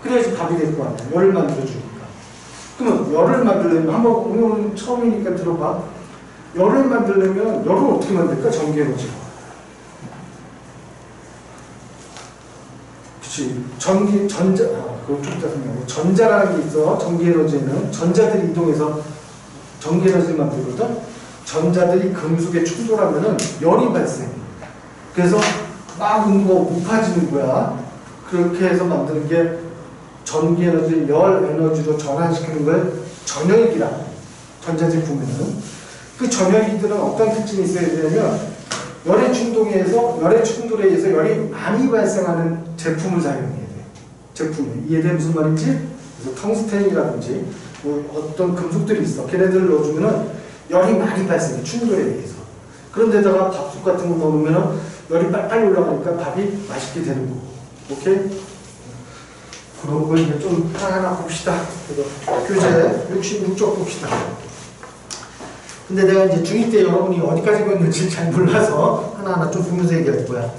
그래야지 밥이 될 거 아니야. 열을 만들어주니까. 그러면 열을 만들려면 한번 오늘 처음이니까 들어봐. 열을 만들려면 열을 어떻게 만들까? 전기 에너지가. 그치. 그거 좀 이따 생각해. 전자라는 게 있어. 전기 에너지에는. 전자들이 이동해서 전기 에너지를 만들거든. 전자들이 금속에 충돌하면은 열이 발생해. 그래서 막 높아지는 거야. 그렇게 해서 만드는 게 전기 에너지, 열 에너지로 전환시키는 걸 전열기라. 전자제품에는. 그 전열기들은 어떤 특징이 있어야 되냐면 열의 충돌에 의해서 열이 많이 발생하는 제품을 사용해야 돼. 제품이. 이해돼? 무슨 말인지? 그래서 텅스텐이라든지 뭐 어떤 금속들이 있어. 걔네들을 넣어주면은 열이 많이 발생해. 충돌에 의해서. 그런데다가 밥솥 같은 거 넣으면은 열이 빨리 올라가니까 밥이 맛있게 되는 거고. 오케이? 그런 거 이제 좀 하나하나 봅시다. 교재 66쪽 봅시다. 근데 내가 이제 중2 때 여러분이 어디까지 배웠는지 잘 몰라서 하나하나 좀 보면서 얘기할 거야.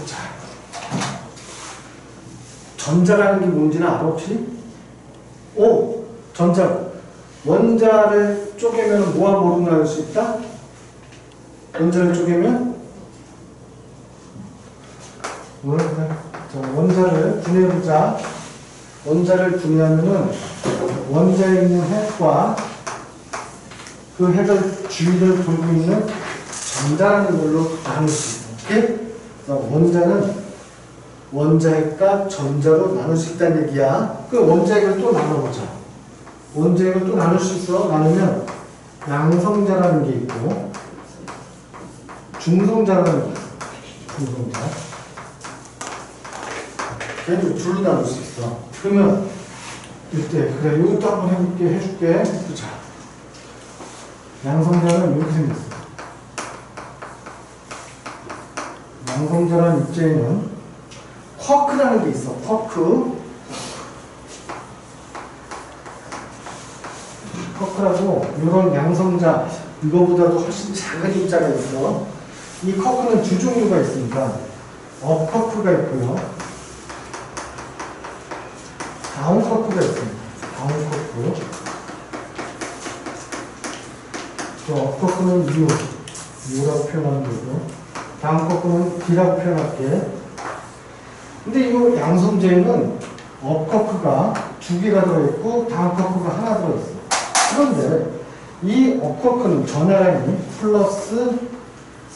자. 전자라는 게 뭔지는 알아 혹시? 전자. 원자를 쪼개면 뭐와 뭐로 나눌 수 있다? 원자를 쪼개면? 원자를 분해해보자. 원자를 분해하면은 원자에 있는 핵과 그 핵을 주위를 돌고 있는 전자라는 걸로 나눌 수 있다. 오케이? 원자는 원자핵과 전자로 나눌 수 있다는 얘기야. 그 원자핵을 또 나눠보자. 원자핵을 또 나눌 수 있어. 나누면 양성자라는 게 있고 중성자라는 게 있어. 중성자. 걔를 둘로 나눌 수 있어. 그러면 이때 그래 이것도 한번 해줄게. 자, 양성자는 이렇게 생겼어. 양성자라는 입자에는 쿼크라는 게 있어. 쿼크라고 이런 양성자 이거보다도 훨씬 작은 입자가 있어. 이 쿼크는 두 종류가 있습니다. 업 쿼크가 있고요. 다운 쿼크가 있습니다. 다운 쿼크. 업 쿼크는 U라고 표현하는 거고, 다운 쿼크는 D라고 표현할게. 근데 이 양성제에는 업 쿼크가 두 개가 들어있고 다운 쿼크가 하나 들어있어. 그런데 이 업 쿼크는 전하량이 플러스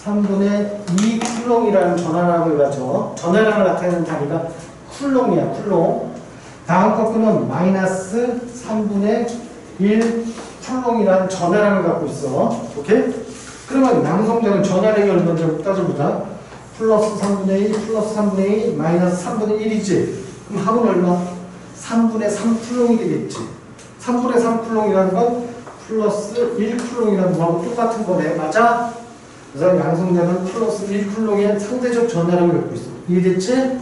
3분의 2 쿨롱이라는 전하량을 가져. 전하량을 나타내는 단위가 쿨롱이야, 쿨롱. 다운 쿼크는 마이너스 3분의 1 쿨롱이라는 전하량을 갖고 있어. 오케이? 그러면 양성자는 전하량이 얼마인지 따져보자. 플러스 3분의 2 플러스 3분의 2 마이너스 3분의 1이지. 그럼 합은 얼마? 3분의 3 쿨롱이 되겠지. 3분의 3 쿨롱이라는 건 플러스 1 쿨롱이라는 거하고 똑같은 거네. 맞아? 그래서 양성자는 플러스 1 쿨롱의 상대적 전하력을 갖고 있어. 이해됐지?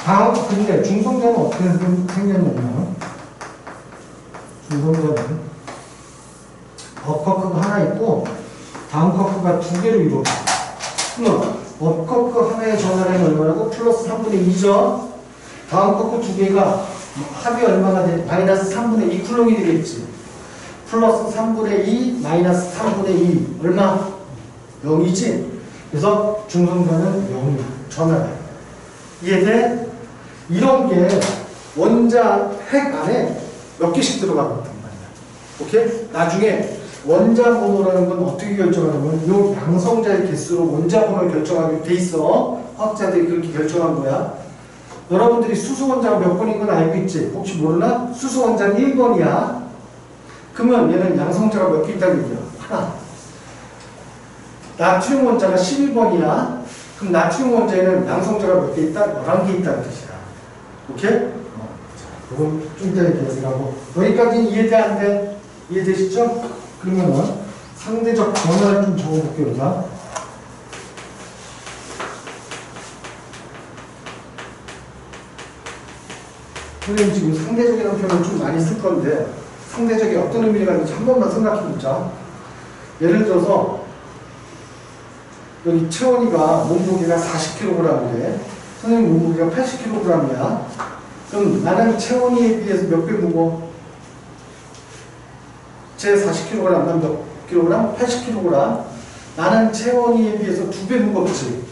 다음, 근데 중성자는 어떻게 생겼냐면, 중성자는 업커크가 하나 있고, 다음 커크가 두 개로 이루어져. 그러면 업커크 하나의 전하량이 얼마라고? 플러스 3분의 2죠? 다음 커크 두 개가 합이 얼마가 돼? 마이너스 3분의 2 쿨롱이 되겠지. 플러스 3분의 2 마이너스 3분의 2 얼마? 0이지? 그래서 중성자는 0이야. 전하량. 이해돼? 이런 게 원자 핵 안에 몇 개씩 들어가는 거단 말이야. 오케이? 나중에 원자 번호라는 건 어떻게 결정하냐면 이 양성자의 개수로 원자 번호를 결정하게 돼 있어. 화학자들이 그렇게 결정한 거야. 여러분들이 수소 원자가 몇 번인 건 알고 있지? 혹시 모르나? 수소 원자는 1번이야. 그러면 얘는 양성자가 몇 개 있다고 얘기해? 하나. 나트륨 원자가 11번이야. 그럼 나트륨 원자에는 양성자가 몇 개 있다? 11개 있다는 뜻이야. 오케이? 이건 좀 이따 얘기하고. 여기까지는 이해돼, 안 돼? 이해되시죠? 그러면은 상대적 변화를 좀 적어볼게요, 우리가. 선생님 지금 상대적이라는 표현을 좀 많이 쓸 건데, 상대적이 어떤 의미를 가지는지 한 번만 생각해 보자. 예를 들어서, 여기 채원이가 몸무게가 40kg인데, 선생님 몸무게가 80kg이야. 그럼 나는 채원이에 비해서 몇 배 무거워? 제 40kg, 난 몇 kg? 80kg. 나는 채원이에 비해서 2배 무겁지.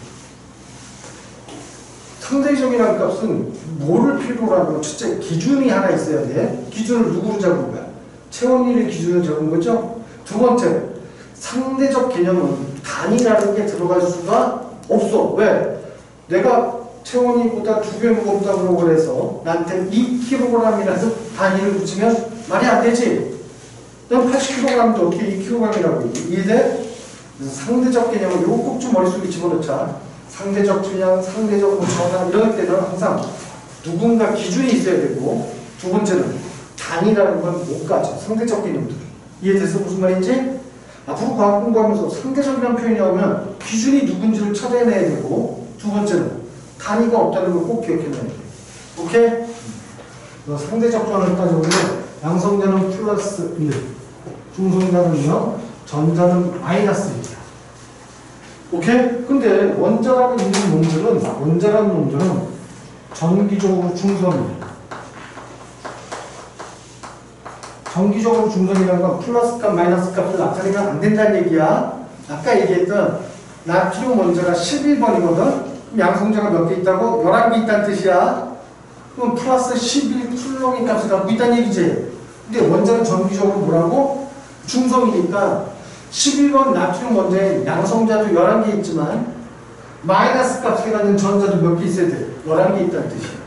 상대적이라는 값은 뭐를 필요로 하고 첫째 기준이 하나 있어야 돼. 기준을 누구로 잡은 거야? 채원이를 기준으로 잡은 거죠. 두 번째, 상대적 개념은 단위라는 게 들어갈 수가 없어. 왜? 내가 채원이보다 2배 무겁다고 그래서 나한테 2kg이라서 단위를 붙이면 말이 안 되지. 넌 80kg도 어떻게 2kg이라고 이해돼? 그래서 상대적 개념은 이거 꼭 좀 머릿속에 집어넣자. 상대적 질량, 상대적 전환 이럴 때는 항상 누군가 기준이 있어야 되고, 두 번째는 단위라는 건 못 가죠. 상대적 개념들. 이해돼서 무슨 말인지? 앞으로 과학 공부하면서 상대적이라는 표현이 나오면 기준이 누군지를 찾아내야 되고, 두 번째는 단위가 없다는 걸 꼭 기억해놔야 돼. 오케이? 상대적 변화를 따져보면 양성자는 플러스 1, 중성자는요, 전자는 마이너스 1이야. 오케이? 근데 원자라고 있는 놈들은 정기적으로 중성이에요. 정기적으로 중성이라는 건 플러스 값, 마이너스 값을 나타내면 안 된다는 얘기야. 아까 얘기했던 나트륨 원자가 11번이거든? 그럼 양성자가 몇 개 있다고? 11개 있다는 뜻이야. 그럼 플러스 11 쿨롱의 값을 갖고 있다는 얘기지. 근데 원자는 정기적으로 뭐라고? 중성이니까 11번 나트륨 원자에 양성자도 11개 있지만 마이너스 값을 갖는 전자도 몇 개 있어야 돼? 11개 있다는 뜻이야.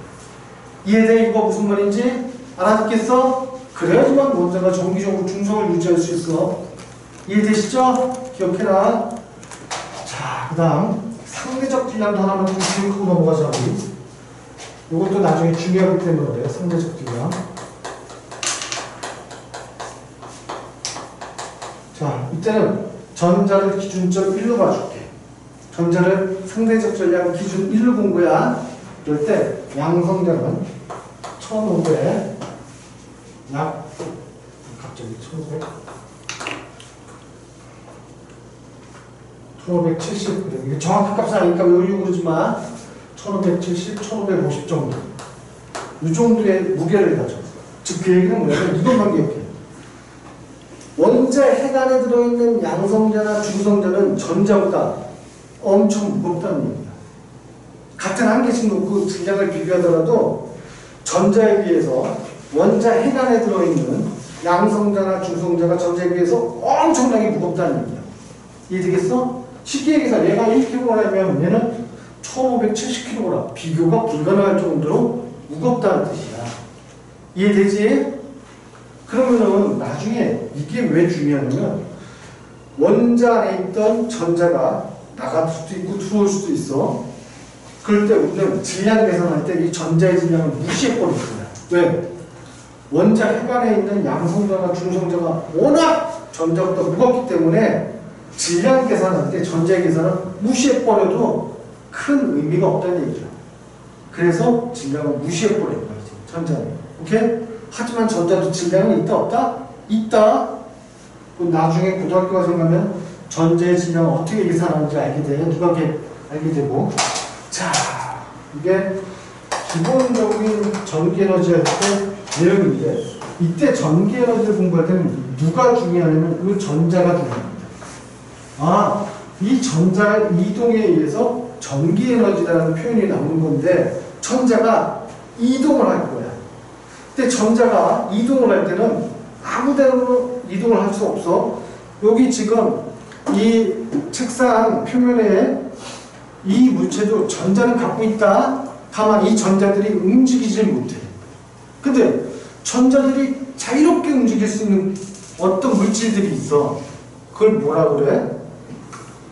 이해돼? 이거 무슨 말인지? 알아듣겠어? 그래야지만 원자가 정기적으로 중성을 유지할 수 있어. 이해되시죠? 기억해라. 자, 그 다음 상대적 질량도 하나만 좀 기억하고 넘어가자. 이것도 나중에 중요하기 때문에 그래요. 상대적 질량. 자, 이때는 전자를 기준점 1로 봐줄게. 전자를 상대적 전량 기준 1로 본 거야. 이럴 때 양성자는 1500 약 갑자기 1570 그래. 이게 정확한 값은 아니니까 외우려고 그러지 마. 1570, 1550 정도. 이 정도의 무게를 가져. 즉 그 얘기는 뭐냐면 이것만 기억해. 원자 핵 안에 들어있는 양성자나 중성자는 전자보다 엄청 무겁다는 얘기야. 같은 한 개씩 놓고 질량을 비교하더라도 전자에 비해서 원자 핵 안에 들어있는 양성자나 중성자가 전자에 비해서 엄청나게 무겁다는 얘기야. 이해되겠어? 쉽게 얘기해서 얘가 1kg라면 얘는 1570kg. 비교가 불가능할 정도로 무겁다는 뜻이야. 이해되지? 그러면은 나중에 이게 왜 중요하냐면 원자 안에 있던 전자가 나갈 수도 있고 들어올 수도 있어. 그럴 때 우리는 질량 계산할 때 이 전자의 질량을 무시해버릴 거야. 왜? 원자 해관에 있는 양성자나 중성자가 워낙 전자보다 무겁기 때문에 질량 계산할 때 전자의 계산을 무시해버려도 큰 의미가 없다는 얘기죠. 그래서 질량을 무시해버릴 거야, 전자는. 오케이? 하지만 전자도 질량은 있다, 없다? 있다. 나중에 고등학교 가서 가면 전자의 질량을 어떻게 계산하는지 알게 돼. 누가 알게 되고. 자, 이게 기본적인 전기에너지 할 때 내용인데, 이때 전기에너지를 공부할 때는 누가 중요하냐면 이 전자가 중요합니다. 아, 이 전자의 이동에 의해서 전기에너지라는 표현이 나오는 건데, 전자가 이동을 할 거야. 근데 전자가 이동을 할 때는 아무데나 이동을 할 수 없어. 여기 지금 이 책상 표면에 이 물체도 전자는 갖고 있다. 다만 이 전자들이 움직이질 못해. 근데 전자들이 자유롭게 움직일 수 있는 어떤 물질들이 있어. 그걸 뭐라 그래?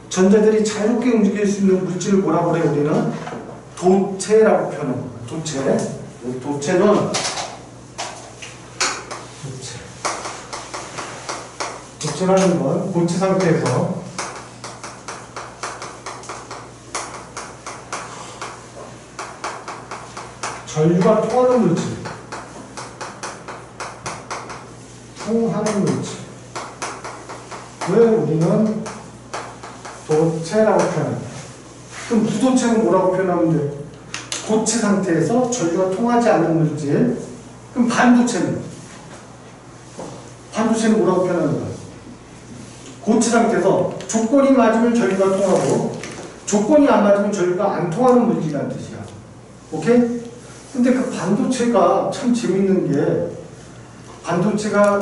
전자들이 자유롭게 움직일 수 있는 물질을 뭐라 그래? 우리는 도체라고 표현해. 도체. 도체라는 건 고체 상태에서 전류가 통하는 물질. 왜 우리는 도체라고 표현합니다. 그럼 무도체는 뭐라고 표현하면 돼? 고체 상태에서 전류가 통하지 않는 물질. 그럼 반도체는 뭐라고 표현하는 거야? 고체 상태에서 조건이 맞으면 전류가 통하고 조건이 안 맞으면 전류가 안 통하는 물질이라는 뜻이야. 오케이? 근데 그 반도체가 참 재밌는 게, 반도체가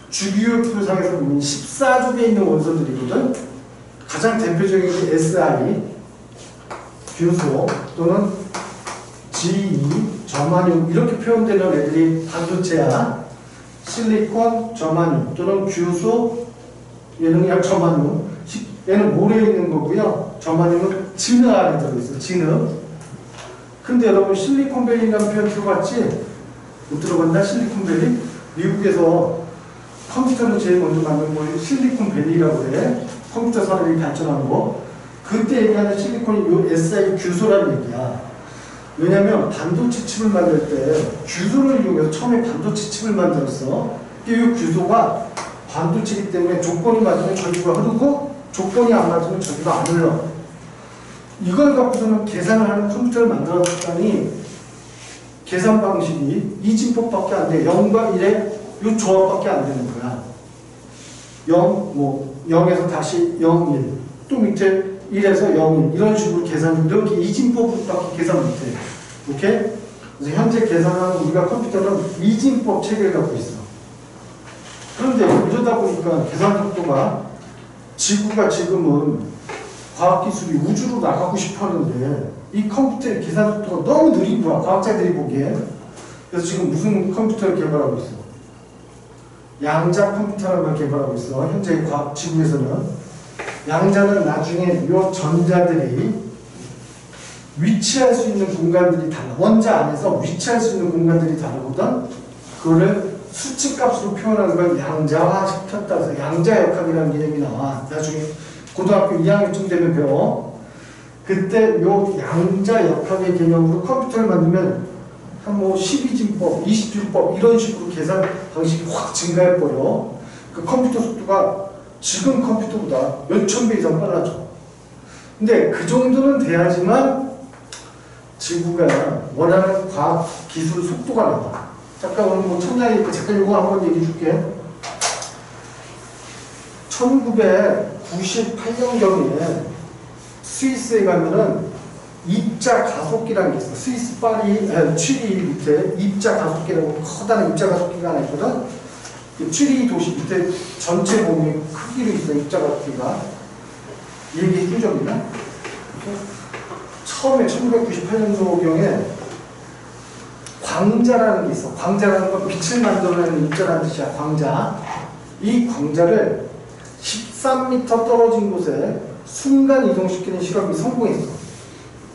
주기율표상에서 보면 14족에 있는 원소들이거든. 가장 대표적인 게 Si, 규소 또는 Ge, 저마늄 이렇게 표현되는 애들이 반도체야. 실리콘, 저마늄 또는 규소, 얘는 그냥 저마늄. 얘는 모래에 있는 거고요. 저마늄은 진흙 안에 들어있어. 진흙. 근데 여러분 실리콘밸리라는 표현 들어봤지? 못 들어봤나? 실리콘밸리? 미국에서 컴퓨터를 제일 먼저 만든 거 실리콘밸리라고 그래. 컴퓨터 산업이 발전한 거. 그때 얘기하는 실리콘이 요 SI 규소라는 얘기야. 왜냐면 반도체 칩을 만들 때 규소를 이용해서 처음에 반도체 칩을 만들었어. 이 규소가 반도체이기 때문에 조건이 맞으면 전류가 흐르고 조건이 안 맞으면 전류가 안 흘러. 이걸 갖고서는 계산을 하는 컴퓨터를 만들었다니 계산 방식이 이 진법밖에 안 돼. 0과 1의 이 조합밖에 안 되는 거야. 0에서 다시 0, 1. 또 밑에 1에서 0, 1. 이런 식으로 계산, 이렇게 이 진법밖에 계산 못 해. 오케이? 그래서 현재 계산하는 우리가 컴퓨터는 이 진법 체계를 갖고 있어. 그런데 이러다 보니까 계산 속도가 지구가 지금은 과학기술이 우주로 나가고 싶어 하는데 이 컴퓨터의 계산 속도가 너무 느린 거야. 과학자들이 보기엔. 그래서 지금 무슨 컴퓨터를 개발하고 있어? 양자 컴퓨터라는 걸 개발하고 있어. 현재 과학 지구에서는. 양자는 나중에 이 전자들이 위치할 수 있는 공간들이 달라. 원자 안에서 위치할 수 있는 공간들이 다르거든. 그거를 수치값으로 표현하는 걸 양자화 시켰다 해서 양자역학이라는 개념이 나와. 나중에 고등학교 2학년쯤 되면 배워. 그때 요 양자역학의 개념으로 컴퓨터를 만들면 한 12진법, 20진법 이런 식으로 계산 방식이 확 증가해버려. 그 컴퓨터 속도가 지금 컴퓨터보다 몇천 배 이상 빨라져. 근데 그 정도는 돼야지만 지구가 원하는 과학 기술 속도가 나와. 잠깐 오늘 첨예하니까 잠깐 이거 한번 얘기해 줄게. 1998년경에 스위스에 가면은 입자 가속기라는 게 있어. 스위스 취리 밑에 입자 가속기라고 커다란 입자 가속기가 하나 있거든. 취리 도시 밑에 전체 보면 크기로 있어. 입자 가속기가. 얘기해 준 적 있나? 처음에 1998년도경에 광자라는 게 있어. 광자라는 건 빛을 만들어내는 입자라는 뜻이야. 광자. 이 광자를 13m 떨어진 곳에 순간 이동시키는 실험이 성공했어.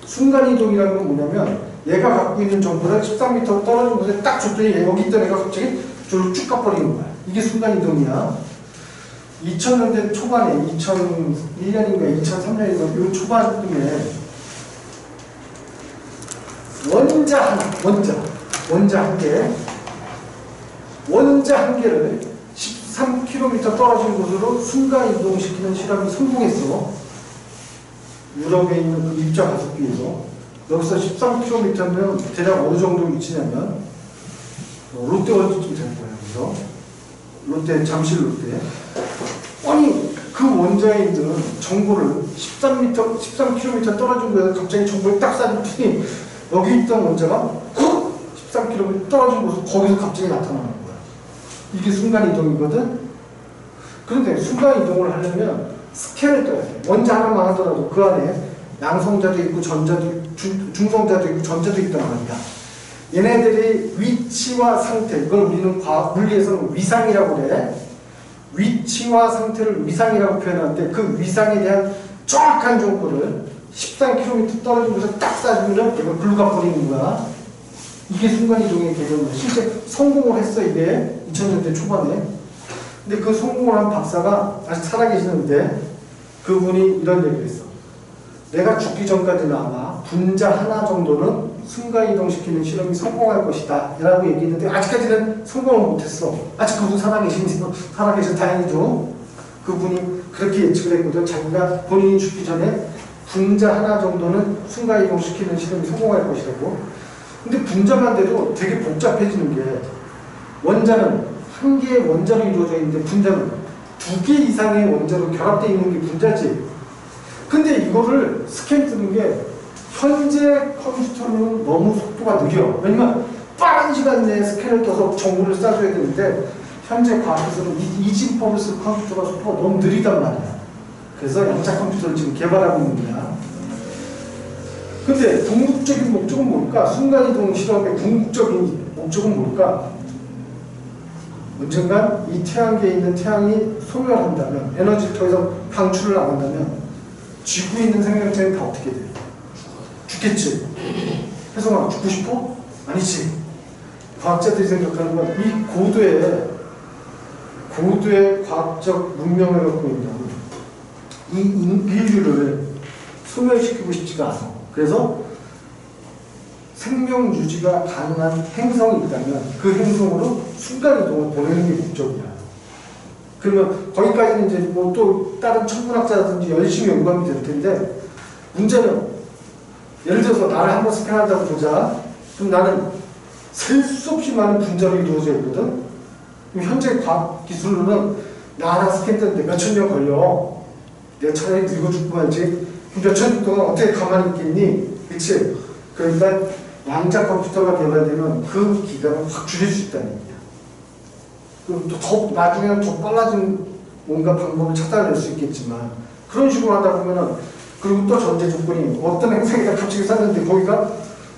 순간 이동이라는 건 뭐냐면 얘가 갖고 있는 정보를 13m 떨어진 곳에 딱 줬더니 여기 있던 애가 갑자기 저를 쭉 가버리는 거야. 이게 순간 이동이야. 2000년대 초반에 2001년인가 2003년인가 이 초반쯤에 원자 한 개를 13km 떨어진 곳으로 순간 이동시키는 실험이 성공했어. 유럽에 있는 그 입자 가속기에서. 여기서 13km면 대략 어느 정도 위치냐면 롯데월드쯤 될 거야. 그래서 롯데, 잠실 롯데. 아니 그 원자에 있는 정보를 13km 떨어진 곳에서 갑자기 정보를 딱 쏴줬더니 여기 있던 원자가 13km 떨어진 곳에서 거기서 갑자기 나타나는 거야. 이게 순간 이동이거든. 그런데 순간 이동을 하려면 스캔을 떠야 돼. 원자 하나만 하더라도 그 안에 양성자도 있고 전자도 중성자도 있고 전자도 있단 말이야. 얘네들의 위치와 상태, 이걸 우리는 물리에서는 위상이라고 그래. 위치와 상태를 위상이라고 표현하는데 그 위상에 대한 정확한 정보를 13km 떨어진 곳에 딱 쏴주면 얘가 글로 가버리는 거야. 이게 순간이동의 개념이야. 실제 성공을 했어, 이게 2000년대 초반에. 근데 그 성공을 한 박사가 아직 살아계시는데 그분이 이런 얘기를 했어. 내가 죽기 전까지는 아마 분자 하나 정도는 순간이동시키는 실험이 성공할 것이다 라고 얘기했는데 아직까지는 성공을 못했어. 아직 그분 살아계신 다행히도 그분이 그렇게 예측을 했거든. 자기가 본인이 죽기 전에 분자 하나 정도는 순간이동시키는 실험이 성공할 것이라고. 근데 분자만 돼도 되게 복잡해지는 게 원자는 한 개의 원자로 이루어져 있는데 분자는 두 개 이상의 원자로 결합되어 있는 게 분자지. 근데 이거를 스캔 뜨는 게 현재 컴퓨터는 너무 속도가 느려. 왜냐면 빠른 시간 내에 스캔을 떠서 정보를 쏴줘야 되는데 현재 과학에서는 이진법을 쓸 컴퓨터가 속도가 너무 느리단 말이야. 그래서 양자 컴퓨터를 지금 개발하고 있는 거야. 근데 궁극적인 목적은 뭘까? 순간이동 실험의 궁극적인 목적은 뭘까? 언젠간 이 태양계에 있는 태양이 소멸한다면, 에너지를 더 이상 방출을 안 한다면 지구에 있는 생명체는 다 어떻게 돼? 죽겠지. 혜성아, 죽고 싶어? 아니지. 과학자들이 생각하는 건 이 고도의 과학적 문명을 갖고 있는 이 인류를 소멸시키고 싶지가 않아. 그래서 생명 유지가 가능한 행성이 있다면 그 행성으로 순간이동을 보내는 게 목적이야. 그러면 거기까지는 이제 뭐 또 다른 천문학자라든지 열심히 연구하면 될 텐데 문제는 예를 들어서 나를 한번 스캔한다고 보자. 그럼 나는 셀 수 없이 많은 분자로 이루어져 있거든. 그럼 현재 과학 기술로는 나 하나 스캔 뜨는데 몇천 년 걸려. 내가 차라리 늙어 죽고 말지. 몇천 년 동안 어떻게 가만히 있겠니? 그치? 그러니까 양자 컴퓨터가 개발되면 그 기간을 확 줄일 수 있다는 얘기야. 그럼 또 더, 나중에는 더 빨라진 뭔가 방법을 찾아낼 수 있겠지만, 그런 식으로 하다 보면은, 그리고 또 전제 조건이 어떤 행성에다 갑자기 쐈는데 거기가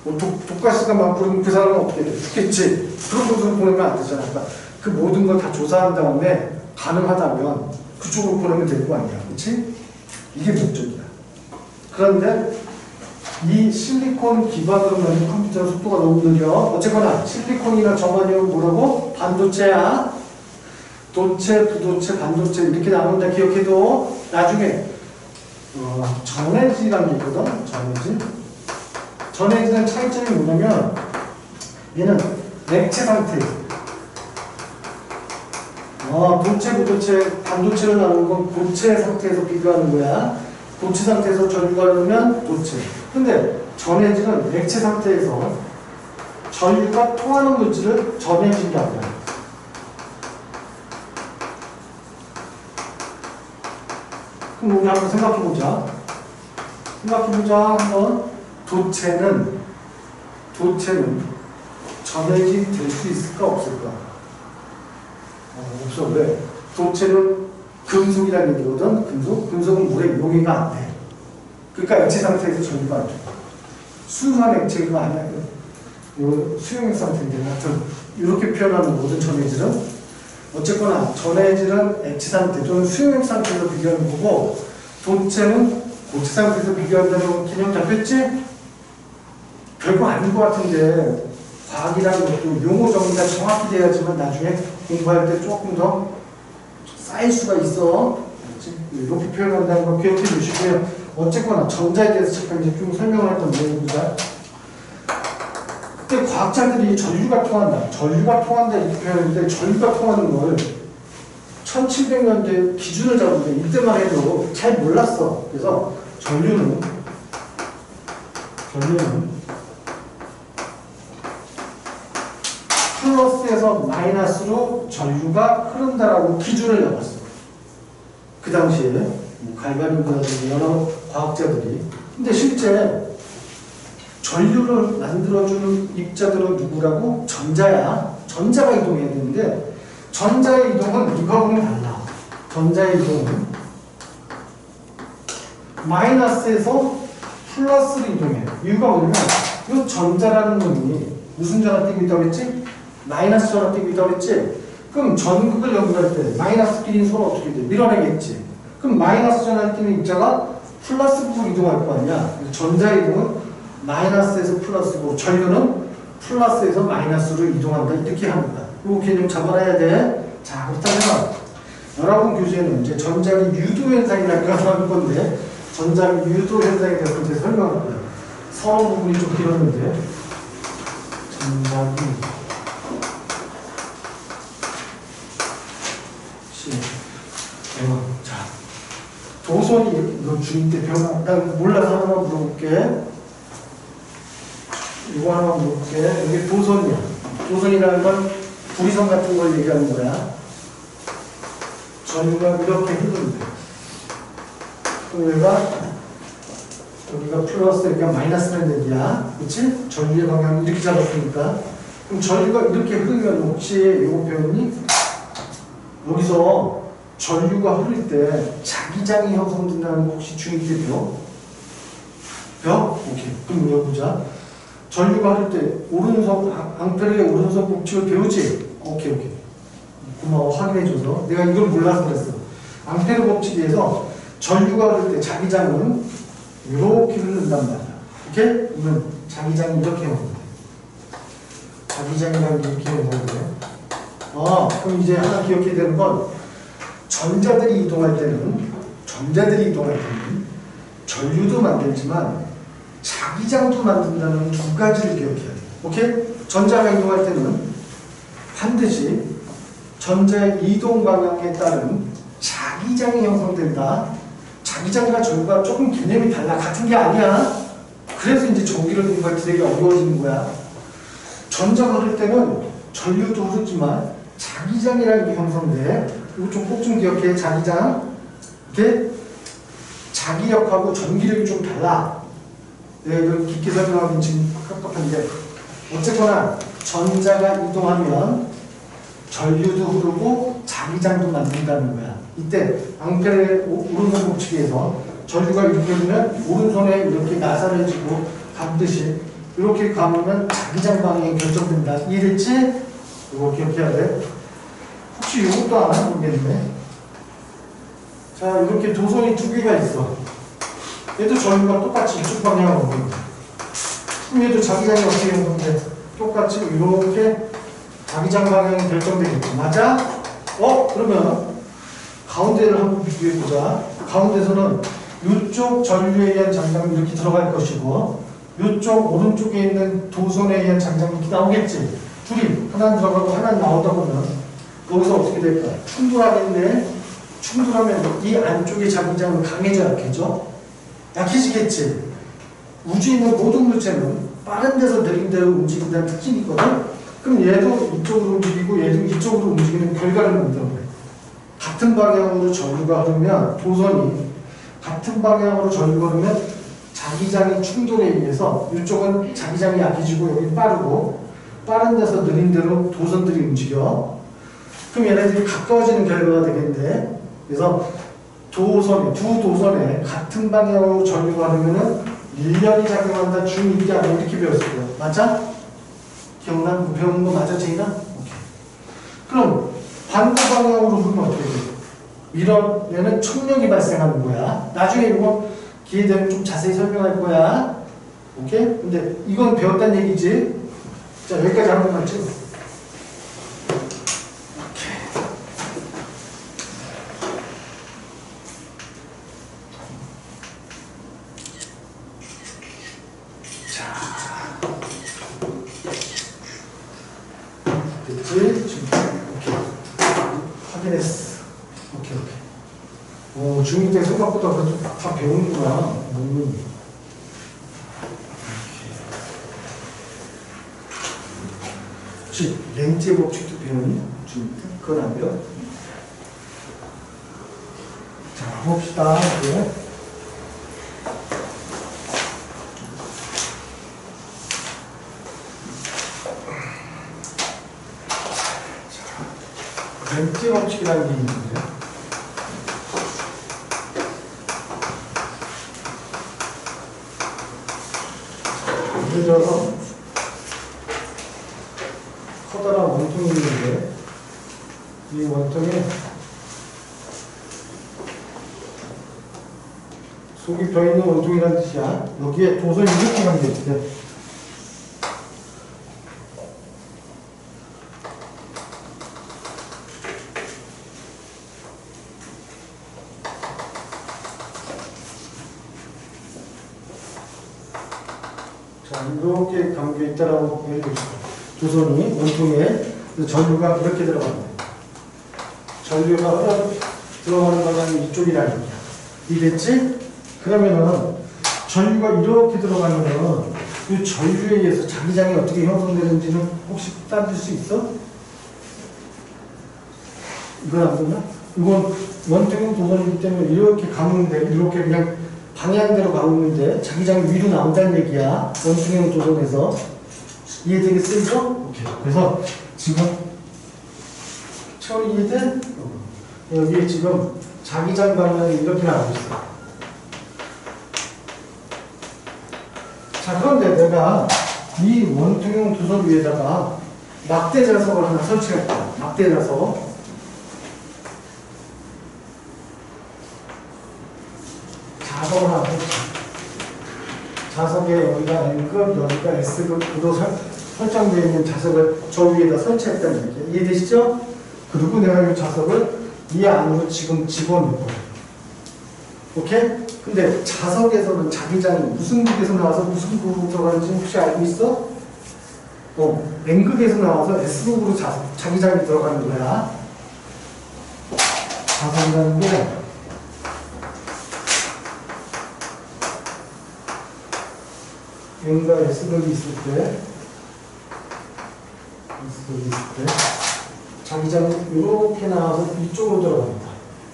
뭐 독가스가 많고 그러면 그 사람은 어떻게 돼? 죽겠지. 그런 곳으로 보내면 안 되잖아. 그러니까 그 모든 걸 다 조사한 다음에 가능하다면 그쪽으로 보내면 될 거 아니야. 그치? 이게 목적이야. 그런데 이 실리콘 기반으로 만든 컴퓨터 속도가 너무 느려. 어쨌거나 실리콘이나 저마니um 뭐라고? 반도체야. 도체, 부도체, 반도체 이렇게 나눈다 기억해도 나중에 전해질이라는 게 있거든. 전해질은 차이점이 뭐냐면 얘는 액체 상태. 도체, 부도체, 반도체를 나누는 건 고체 상태에서 비교하는 거야. 고체 상태에서 전류가 흐르면 도체. 근데 전해질은 액체 상태에서 전류가 통하는 물질을 전해질이라고 해요. 그럼 우리 한번 생각해보자. 한번. 도체는 전해질이 될 수 있을까 없을까? 없어. 왜? 도체는 금속이라는 얘기거든. 금속은 물에 용해가 안 돼. 그러니까 액체 상태에서 전류가 안 돼. 순수한 액체가 아니야. 수용 상태인데 하여튼 이렇게 표현하는 모든 전해질은 어쨌거나 전해질은 액체 상태 또는 수용 상태로 비교하는 거고, 도체는 고체 상태에서 비교한다는 개념 잡혔지? 별거 아닌 것 같은데 과학이라는 것도 용어 정리가 정확히 돼야지만 나중에 공부할 때 조금 더 쌓일 수가 있어. 이렇게 표현한다는 거 기억해 주시고요. 어쨌거나 전자에 대해서 잠깐 이제 좀 설명을 했던 내용입니다. 그때 과학자들이 전류가 통한다. 전류가 통한다 이렇게 표현했는데 전류가 통하는 걸 1700년대 기준을 잡는데 이때만 해도 잘 몰랐어. 그래서 전류는 플러스에서 마이너스로 전류가 흐른다라고 기준을 잡았어. 그 당시에 갈바닉이라든지 여러 과학자들이. 근데 실제 전류를 만들어주는 입자들은 누구라고? 전자야. 전자가 이동해야 되는데 전자의 이동은 이거하고는 달라. 전자의 이동은 마이너스에서 플러스로 이동해요. 이유가 뭐냐면 이 전자라는 놈이 무슨 전화 띄고 있다고 했지? 마이너스 전화 띄고 있다고 했지? 그럼 전극을 연구할 때 마이너스끼리 서로 어떻게 돼? 밀어내겠지. 그럼 마이너스 전화 띄는 입자가 플러스로 이동할 거 아니야. 전자의 이동은 마이너스에서 플러스고 전류는 플러스에서 마이너스로 이동한다. 이렇게 합니다. 이 개념 잡아놔야 돼. 자, 그렇다면 여러분 교재에는 이제 전자기 유도 현상이라고 하는 건데 전자기 유도 현상에 대해서 이제 설명할 거예요. 서론 부분이 좀 길었는데 전자기 자, 도선이 너 중2 때 배워 난 몰라서 하나만 물어볼게. 이거 하나만 물어볼게. 이게 도선이야. 도선이라는 건 구리선 같은 걸 얘기하는 거야. 전류가 이렇게 흐르는데 여기가 플러스 여기가 마이너스라는 얘기야. 그치? 전류의 방향을 이렇게 잡았으니까. 그럼 전류가 이렇게 흐르면 혹시 이거 표현이 여기서 전류가 흐를 때 자기장이 형성된다는 거 혹시 중2 때 배워? 배워? 오케이. 그럼 외워보자. 전류가 흐를 때 오른손 앙페르의 오른손 법칙을 배우지? 오케이. 고마워. 확인해줘서. 내가 이걸 몰라서 그랬어. 앙페르 법칙에서 전류가 흐를 때 자기장은 이렇게 흐른단 말이야. 오케이? 그러면 자기장이 이렇게 형성돼. 자기장이라는 게 이렇게 형성돼. 그럼 이제 하나 기억해야 되는 건 전자들이 이동할 때는 전류도 만들지만 자기장도 만든다는 두 가지를 기억해야 돼. 오케이? 전자가 이동할 때는 반드시 전자의 이동 방향에 따른 자기장이 형성된다. 자기장과 전류가 조금 개념이 달라. 같은 게 아니야. 그래서 이제 전기를 공부할 때 되게 어려워지는 거야. 전자가 흐를 때는 전류도 흐르지만 자기장이라는 게 형성돼. 이거 좀 꼭 좀 기억해. 자기장. 이렇게 자기력하고 전기력이 좀 달라. 내가 이걸 깊게 설명하긴 지금 깝깝한데 어쨌거나 전자가 이동하면 전류도 흐르고 자기장도 만든다는 거야. 이때 앙페르의 오른손 법칙에서 전류가 이렇게 흐르면 오른손에 이렇게 나사해지고 감듯이 이렇게 감으면 자기장 방향이 결정된다. 이해됐지? 이거 기억해야 돼. 혹시 이것도 안 하는 모르겠네. 자, 이렇게 도선이 두 개가 있어. 얘도 전류가 똑같이 이쪽 방향으로 오는 거야. 그럼 얘도 자기장이 어떻게 형성돼? 똑같이 이렇게 자기장 방향이 결정되겠지. 맞아? 그러면 가운데를 한번 비교해보자. 가운데서는 이쪽 전류에 의한 장장이 이렇게 들어갈 것이고 이쪽 오른쪽에 있는 도선에 의한 장장이 이렇게 나오겠지. 둘이 하나는 들어가고 하나는 나오다 보면 여기서 어떻게 될까? 충돌하겠네. 충돌하면 이 안쪽의 자기장은 강해져 약해져? 약해지겠지. 우주에 있는 모든 물체는 빠른 데서 느린 데로 움직인다는 특징이 있거든. 그럼 얘도 이쪽으로 움직이고 얘도 이쪽으로 움직이는 결과를 만들어 그래. 같은 방향으로 전류가 흐르면 도선이 같은 방향으로 전류가 흐르면 자기장의 충돌에 의해서 이쪽은 자기장이 약해지고 여기 빠르고 빠른 데서 느린 데로 도선들이 움직여. 그럼 얘네들이 가까워지는 결과가 되겠는데 그래서 두 도선에 같은 방향으로 전류가 흐르면은 일련이 작용한다. 중1이 아니고 이렇게 배웠을 거예요. 맞아? 기억나? 배우는 거 맞아, 제이나? 오케이. 그럼 반대 방향으로 흐르면 어떻게 돼? 이런 데는 청력이 발생하는 거야. 나중에 이거 기회 되면 좀 자세히 설명할 거야. 오케이? 근데 이건 배웠다는 얘기지. 자, 여기까지 한 번만 찍어. 됐지? 지금 오케이. 확인했어. 오케이. 오, 중2 때 생각보다 그래도 다 배우는구나. 혹시 렌즈의 법칙도 배우니? 중2 때? 그건 안 배워? 자, 봅시다. 이제. 렌즈 법칙이라는 게 있는데, 예를 들어서 커다란 원통이 있는데, 이 원통에 속이 비어있는 원통이라는 뜻이야. 여기에 도선이 이렇게 가면 돼. 자, 이렇게 감겨있다라고 예를 들어서 조선이 원통에 전류가 이렇게 들어갑니다. 전류가 들어가는 방향이 이쪽이라는 거야. 이해됐지? 그러면은 전류가 이렇게 들어가면은 그 전류에 의해서 자기장이 어떻게 형성되는지는 혹시 따질 수 있어? 이건 안 되나? 이건 원통형 도선이기 때문에 이렇게 감으면 이렇게 그냥 방향대로 가는데 자기장이 위로 나온다는 얘기야. 원통형 도선에서. 이해되겠어, 이거? 오케이. 그래서 지금 처음 이해돼? 여기 지금 자기장 방향이 이렇게 나오고 있어. 자, 그런데 내가 이 원통형 도선 위에다가 막대 자석을 하나 설치할 거야. 막대 자석. 자석을 하나 설치. 자석에 여기가 N급, 여기가 S급으로 설정되어 있는 자석을 저 위에다 설치했다는 얘기예요. 이해되시죠? 그리고 내가 이 자석을 이 안으로 지금 집어넣을 거예요. 오케이? 근데 자석에서는 자기장이 무슨 극에서 나와서 무슨 극으로 들어가는지 혹시 알고 있어? N극에서 나와서 S극으로 자기장이 들어가는 거야. 자석이라는 게 N과 S극이 있을 때 자기장이 이렇게 나와서 이쪽으로 들어갑니다.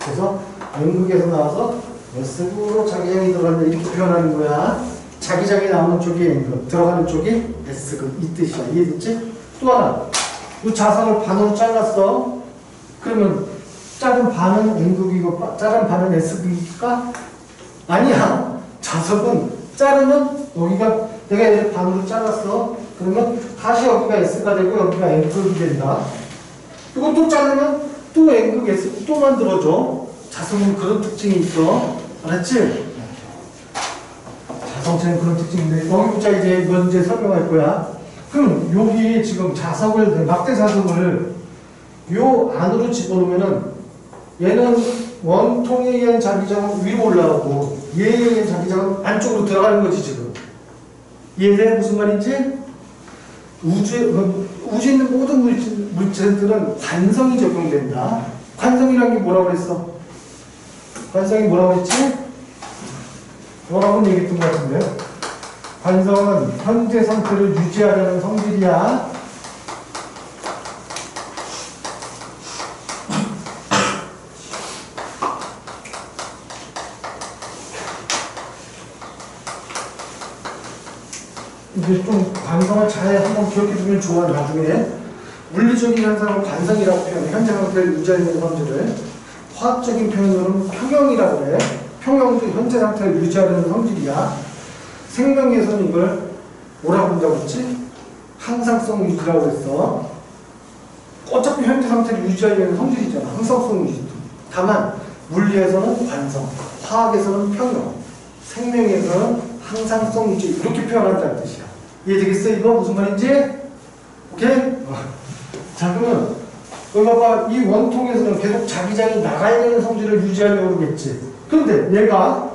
그래서 N극에서 나와서 S극으로 자기장이 들어간다 이렇게 표현하는 거야. 자기장이 나오는 쪽이 N극, 들어가는 쪽이 S극 이 뜻이야. 이해됐지? 또 하나, 이 자석을 반으로 잘랐어. 그러면 자른 반은 N극이고 자른 반은 S극일까? 아니야. 자석은 자르면 여기가 내가 얘를 반으로 잘랐어. 그러면 다시 여기가 S가 되고 여기가 N극이 된다. 이거 또 자르면 또 N극 S 또 만들어줘. 자석은 그런 특징이 있어. 알았지? 자석체는 그런 특징인데 여기부터 이제 이건 이제 설명할 거야. 그럼 여기 지금 자석을 막대 자석을 요 안으로 집어넣으면은 얘는 원통에 의한 자기장은 위로 올라가고 얘에 의한 자기장은 안쪽으로 들어가는 거지 지금. 이해돼? 무슨 말인지? 우주에 있는 모든 물체들은 관성이 적용된다. 관성이라는 게 뭐라고 그랬어? 관성이 뭐라고 했지? 뭐라고 얘기했던 것 같은데? 관성은 현재 상태를 유지하려는 성질이야. 이제 좀 관성을 잘 한번 기억해 두면 좋아. 나중에 물리적인 현상을 관성이라고 표현해. 현재 상태를 유지하는 성질을. 화학적인 표현으로는 평형이라고 그래. 평형도 현재 상태를 유지하는 성질이야. 생명에서는 이걸 뭐라고 한다고 했지? 항상성 유지라고 했어. 어차피 현재 상태를 유지하려는 성질이잖아. 항상성 유지도. 다만 물리에서는 관성, 화학에서는 평형, 생명에서는 항상성 유지 이렇게 표현한다는 뜻이야. 이해되겠어? 이거 무슨 말인지? 오케이? 자 그러면 여기 봐봐. 이 원통에서는 계속 자기장이 나가야 되는 성질을 유지하려고 그러겠지. 그런데 얘가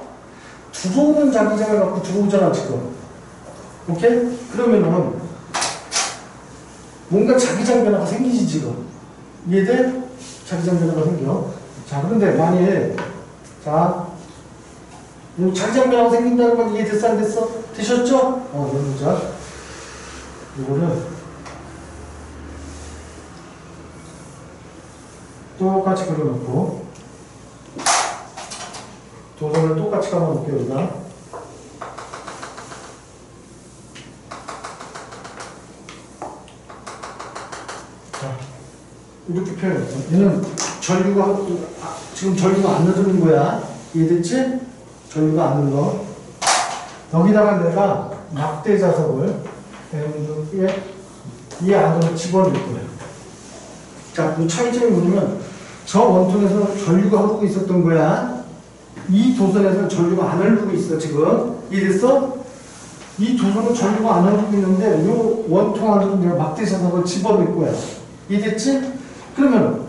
들어오는 자기장을 갖고 들어오잖아 지금. 오케이? 그러면은 뭔가 자기장 변화가 생기지 지금. 이해돼? 자기장 변화가 생겨. 자 그런데 만일 자 자기장 변화가 생긴다는 건 이해됐어 안 됐어? 되셨죠? 보자. 이거를 똑같이 그려놓고 도선을 똑같이 감아놓을게요 여기다. 자 이렇게 표현했어. 얘는 전류가 지금 전류가 안 흐르는 거야. 이해됐지? 전류가 안 흘러. 여기다가 내가 막대 자석을 이 안으로 집어넣을 거야. 자, 그 차이점이 뭐냐면 저 원통에서 전류가 흐르고 있었던 거야. 이 도선에서는 전류가 안 흐르고 있어 지금. 이해됐어? 이 도선은 전류가 안 흐르고 있는데 이 원통 안으로 내가 막대 자석을 집어넣을 거야. 이해됐지? 그러면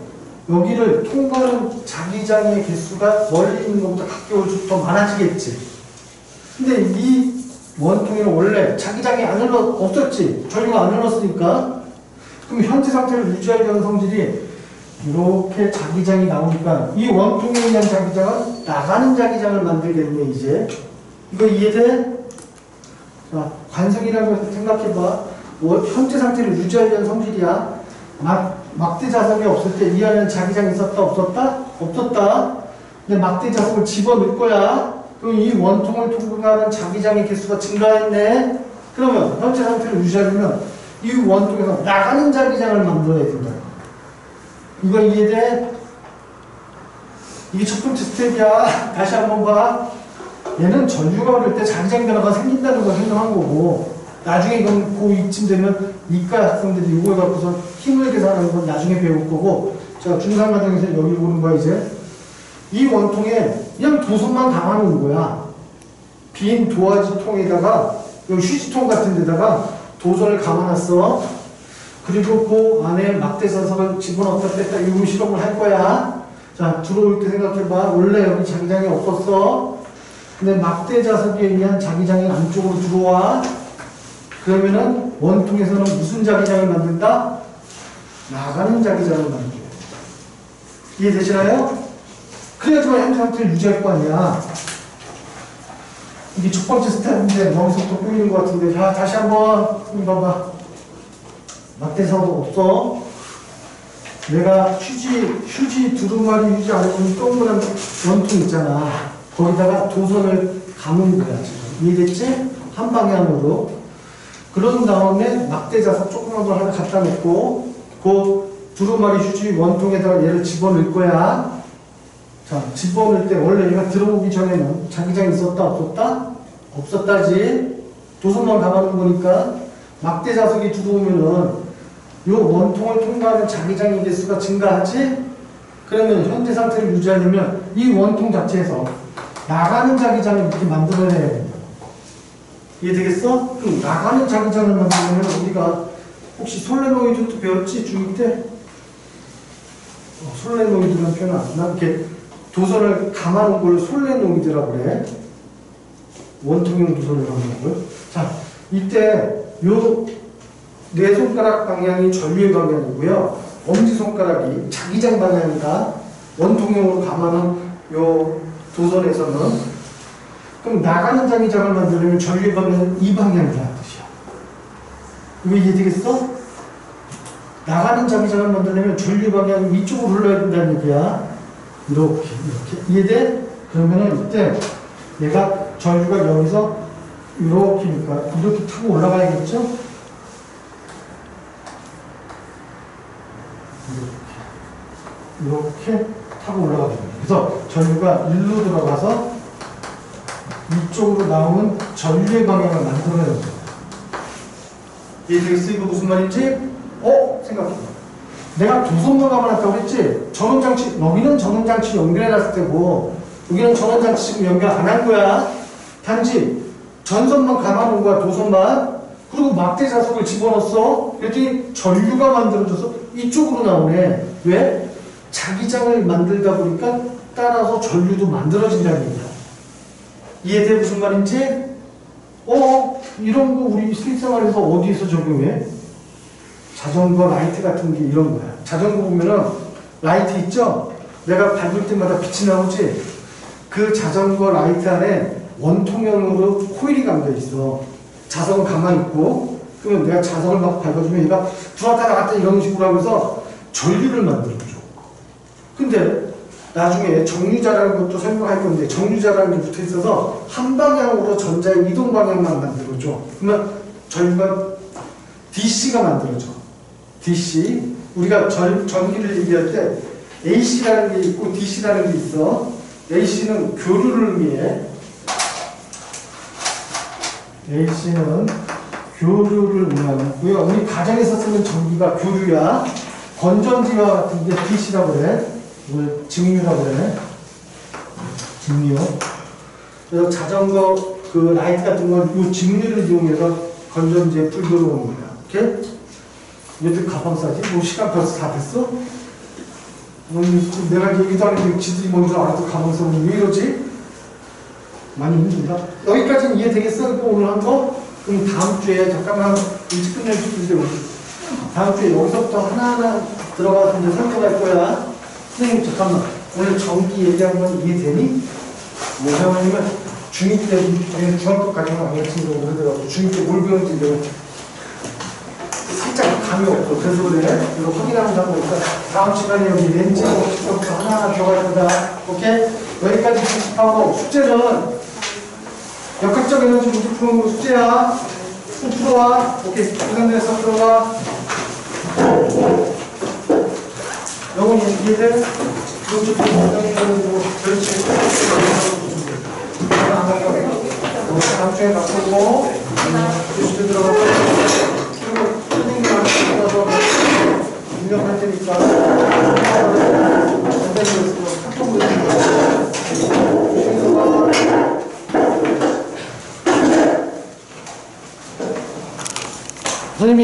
여기를 통과하는 자기장의 개수가 멀리 있는 것보다 가까울수록 더 많아지겠지. 근데 이 원통에는 원래 자기장이 없었지. 전류가 안 흘렀으니까. 그럼 현재 상태를 유지하려는 성질이 이렇게 자기장이 나오니까 이 원통에 있는 자기장은 나가는 자기장을 만들겠네 이제. 이거 이해돼? 자, 관성이라고 생각해봐. 현재 상태를 유지하려는 성질이야. 막대 자석이 없을 때 이 안에는 자기장이 있었다 없었다? 없었다. 근데 막대 자석을 집어넣을 거야. 그럼 이 원통을 통과하는 자기장의 개수가 증가했네. 그러면 현재 상태를 유지하려면 이 원통에서 나가는 자기장을 만들어야 된다. 이거 이해돼? 이게 첫 번째 스텝이야. 다시 한번 봐. 얘는 전류가 흐를 때 자기장 변화가 생긴다는 걸 설명한 거고, 나중에 이건 고2쯤 되면 이과 학생들이 이걸 갖고서 힘을 계산하는 건 나중에 배울 거고, 자, 중3 과정에서 여기 보는 거야, 이제. 이 원통에 그냥 도선만 담아놓은 거야. 빈 도화지 통에다가, 여기 휴지통 같은 데다가 도선을 감아놨어. 그리고 그 안에 막대 자석을 집어넣었다 뺐다 이런 실험을 할 거야. 자, 들어올 때 생각해봐. 원래 여기 자기장이 없었어. 근데 막대 자석에 의한 자기장이 안쪽으로 들어와. 그러면은 원통에서는 무슨 자기장을 만든다? 나가는 자기장을 만들어. 이해되시나요? 그래야지만 현재 상태를 유지할 거 아니야. 이게 첫 번째 스텝인데 머릿속도 꼬이는 것 같은데. 자, 다시 한번 봐봐. 막대 자석 없어. 내가 휴지 두루마리 휴지 안에 보면 동그란 원통 있잖아. 거기다가 도선을 감은 거야 지금. 이해됐지? 한 방향으로. 그런 다음에 막대 자석 조그만 걸 하나 갖다 놓고 그 두루마리 휴지 원통에다가 얘를 집어넣을 거야. 자, 집어넣을 때 원래 얘가 들어오기 전에는 자기장이 있었다 없었다? 없었다지. 도선만 감아놓은 거니까 막대 자석이 들어오면은 이 원통을 통과하는 자기장의 개수가 증가하지? 그러면 현재 상태를 유지하려면 이 원통 자체에서 나가는 자기장을 이렇게 만들어내야 된다. 이해되겠어? 그럼 나가는 자기장을 만들려면 우리가 혹시 솔레노이드도 배웠지? 중2 때? 솔레노이드라는 표현 안 나? 이렇게 도선을 감아놓은 걸 솔레노이드라고 그래. 원통형 도선을 감아놓은 걸. 자, 이때 네 손가락 방향이 전류의 방향이고요. 엄지손가락이 자기장 방향이다. 원통형으로 감아놓은 요 도선에서는. 그럼 나가는 자기장을 만들려면 전류의 방향은 이 방향이라는 뜻이야. 이거 이해되겠어? 나가는 자기장을 만들려면 전류 방향이 이쪽으로 흘러야 된다는 얘기야. 이렇게. 이해돼? 그러면은 이때 내가 전류가 여기서 이렇게 타고 올라가야겠죠? 이렇게 타고 올라가게 됩니다. 그래서 전류가 일로 들어가서 이쪽으로 나오는 전류의 방향을 만들어내는 거예요. 이해되겠어요? 이거 무슨 말인지? 생각해봐. 내가 도선만 감아놨다고 했지? 전원장치, 여기는 전원장치 연결해놨을 때고, 여기는 전원장치 지금 연결 안 한 거야. 단지 전선만 감아놓은 거야, 도선만. 그리고 막대 자석을 집어넣었어. 그랬더니 전류가 만들어져서 이쪽으로 나오네. 왜? 자기장을 만들다 보니까 따라서 전류도 만들어진다는 얘기야. 이해돼? 무슨 말인지? 이런 거 우리 실생활에서 어디에서 적용해? 자전거 라이트 같은 게 이런 거야. 자전거 보면은 라이트 있죠? 내가 밟을 때마다 빛이 나오지? 그 자전거 라이트 안에 원통형으로 코일이 감겨 있어. 자석은 가만히 있고, 그러면 내가 자석을 막 밟아주면 얘가 들어왔다 나갔다 이런 식으로 하면서 전류를 만들어줘. 근데 나중에 정류자라는 것도 설명할 건데, 정류자라는 게 붙어 있어서 한 방향으로 전자의 이동 방향만 만들어줘. 그러면 전류가 DC가 만들어져. DC. 우리가 전기를 얘기할 때 AC라는 게 있고 DC라는 게 있어. AC는 교류를 의미해. AC는 교류를 의미하고요. 우리 가정에서 쓰는 전기가 교류야. 건전지와 같은 게 DC라고 그래. 이걸 직류라고 그래. 직류. 그래서 자전거 그 라이트 같은 건 이 직류를 이용해서 건전지에 불 들어오는 거야. 오케이? 얘들 가방 싸지? 뭐 시간 벌써 다 됐어? 내가 얘기도 안 했는데 지들이 먼저 알아서 가방 싸면 왜 이러지? 많이 힘든다. 여기까지는 이해되겠어? 오늘 한 거? 그럼 다음 주에 잠깐만 일찍 끝낼 수 있는데 다음 주에 여기서부터 하나하나 들어가서 이제 살펴갈 거야. 선생님 잠깐만 오늘 전기 얘기한 건 이해되니? 뭐냐면 중2 때 중학교까지는 안 가르친다고 그러더라고. 중2 때 뭘 배웠는지 내가 살짝 감이 없어. 그래서 그래. 이거 확인하면서 한번 볼까? 다음 시간에 여기 렌즈 부터 하나하나 들어갈 거다. 오케이? 여기까지 집합하고 숙제는 역학적 에너지 문제 푸는 거 숙제야. 또 풀어와. 오케이. 시간내서 풀어와. 영훈이 이해돼? 그렇죠. 그렇지. 다음 주에 바꾸고 교실에 들어가서 그리고 선생님한테 들어가서 입력할 테니까 선생님이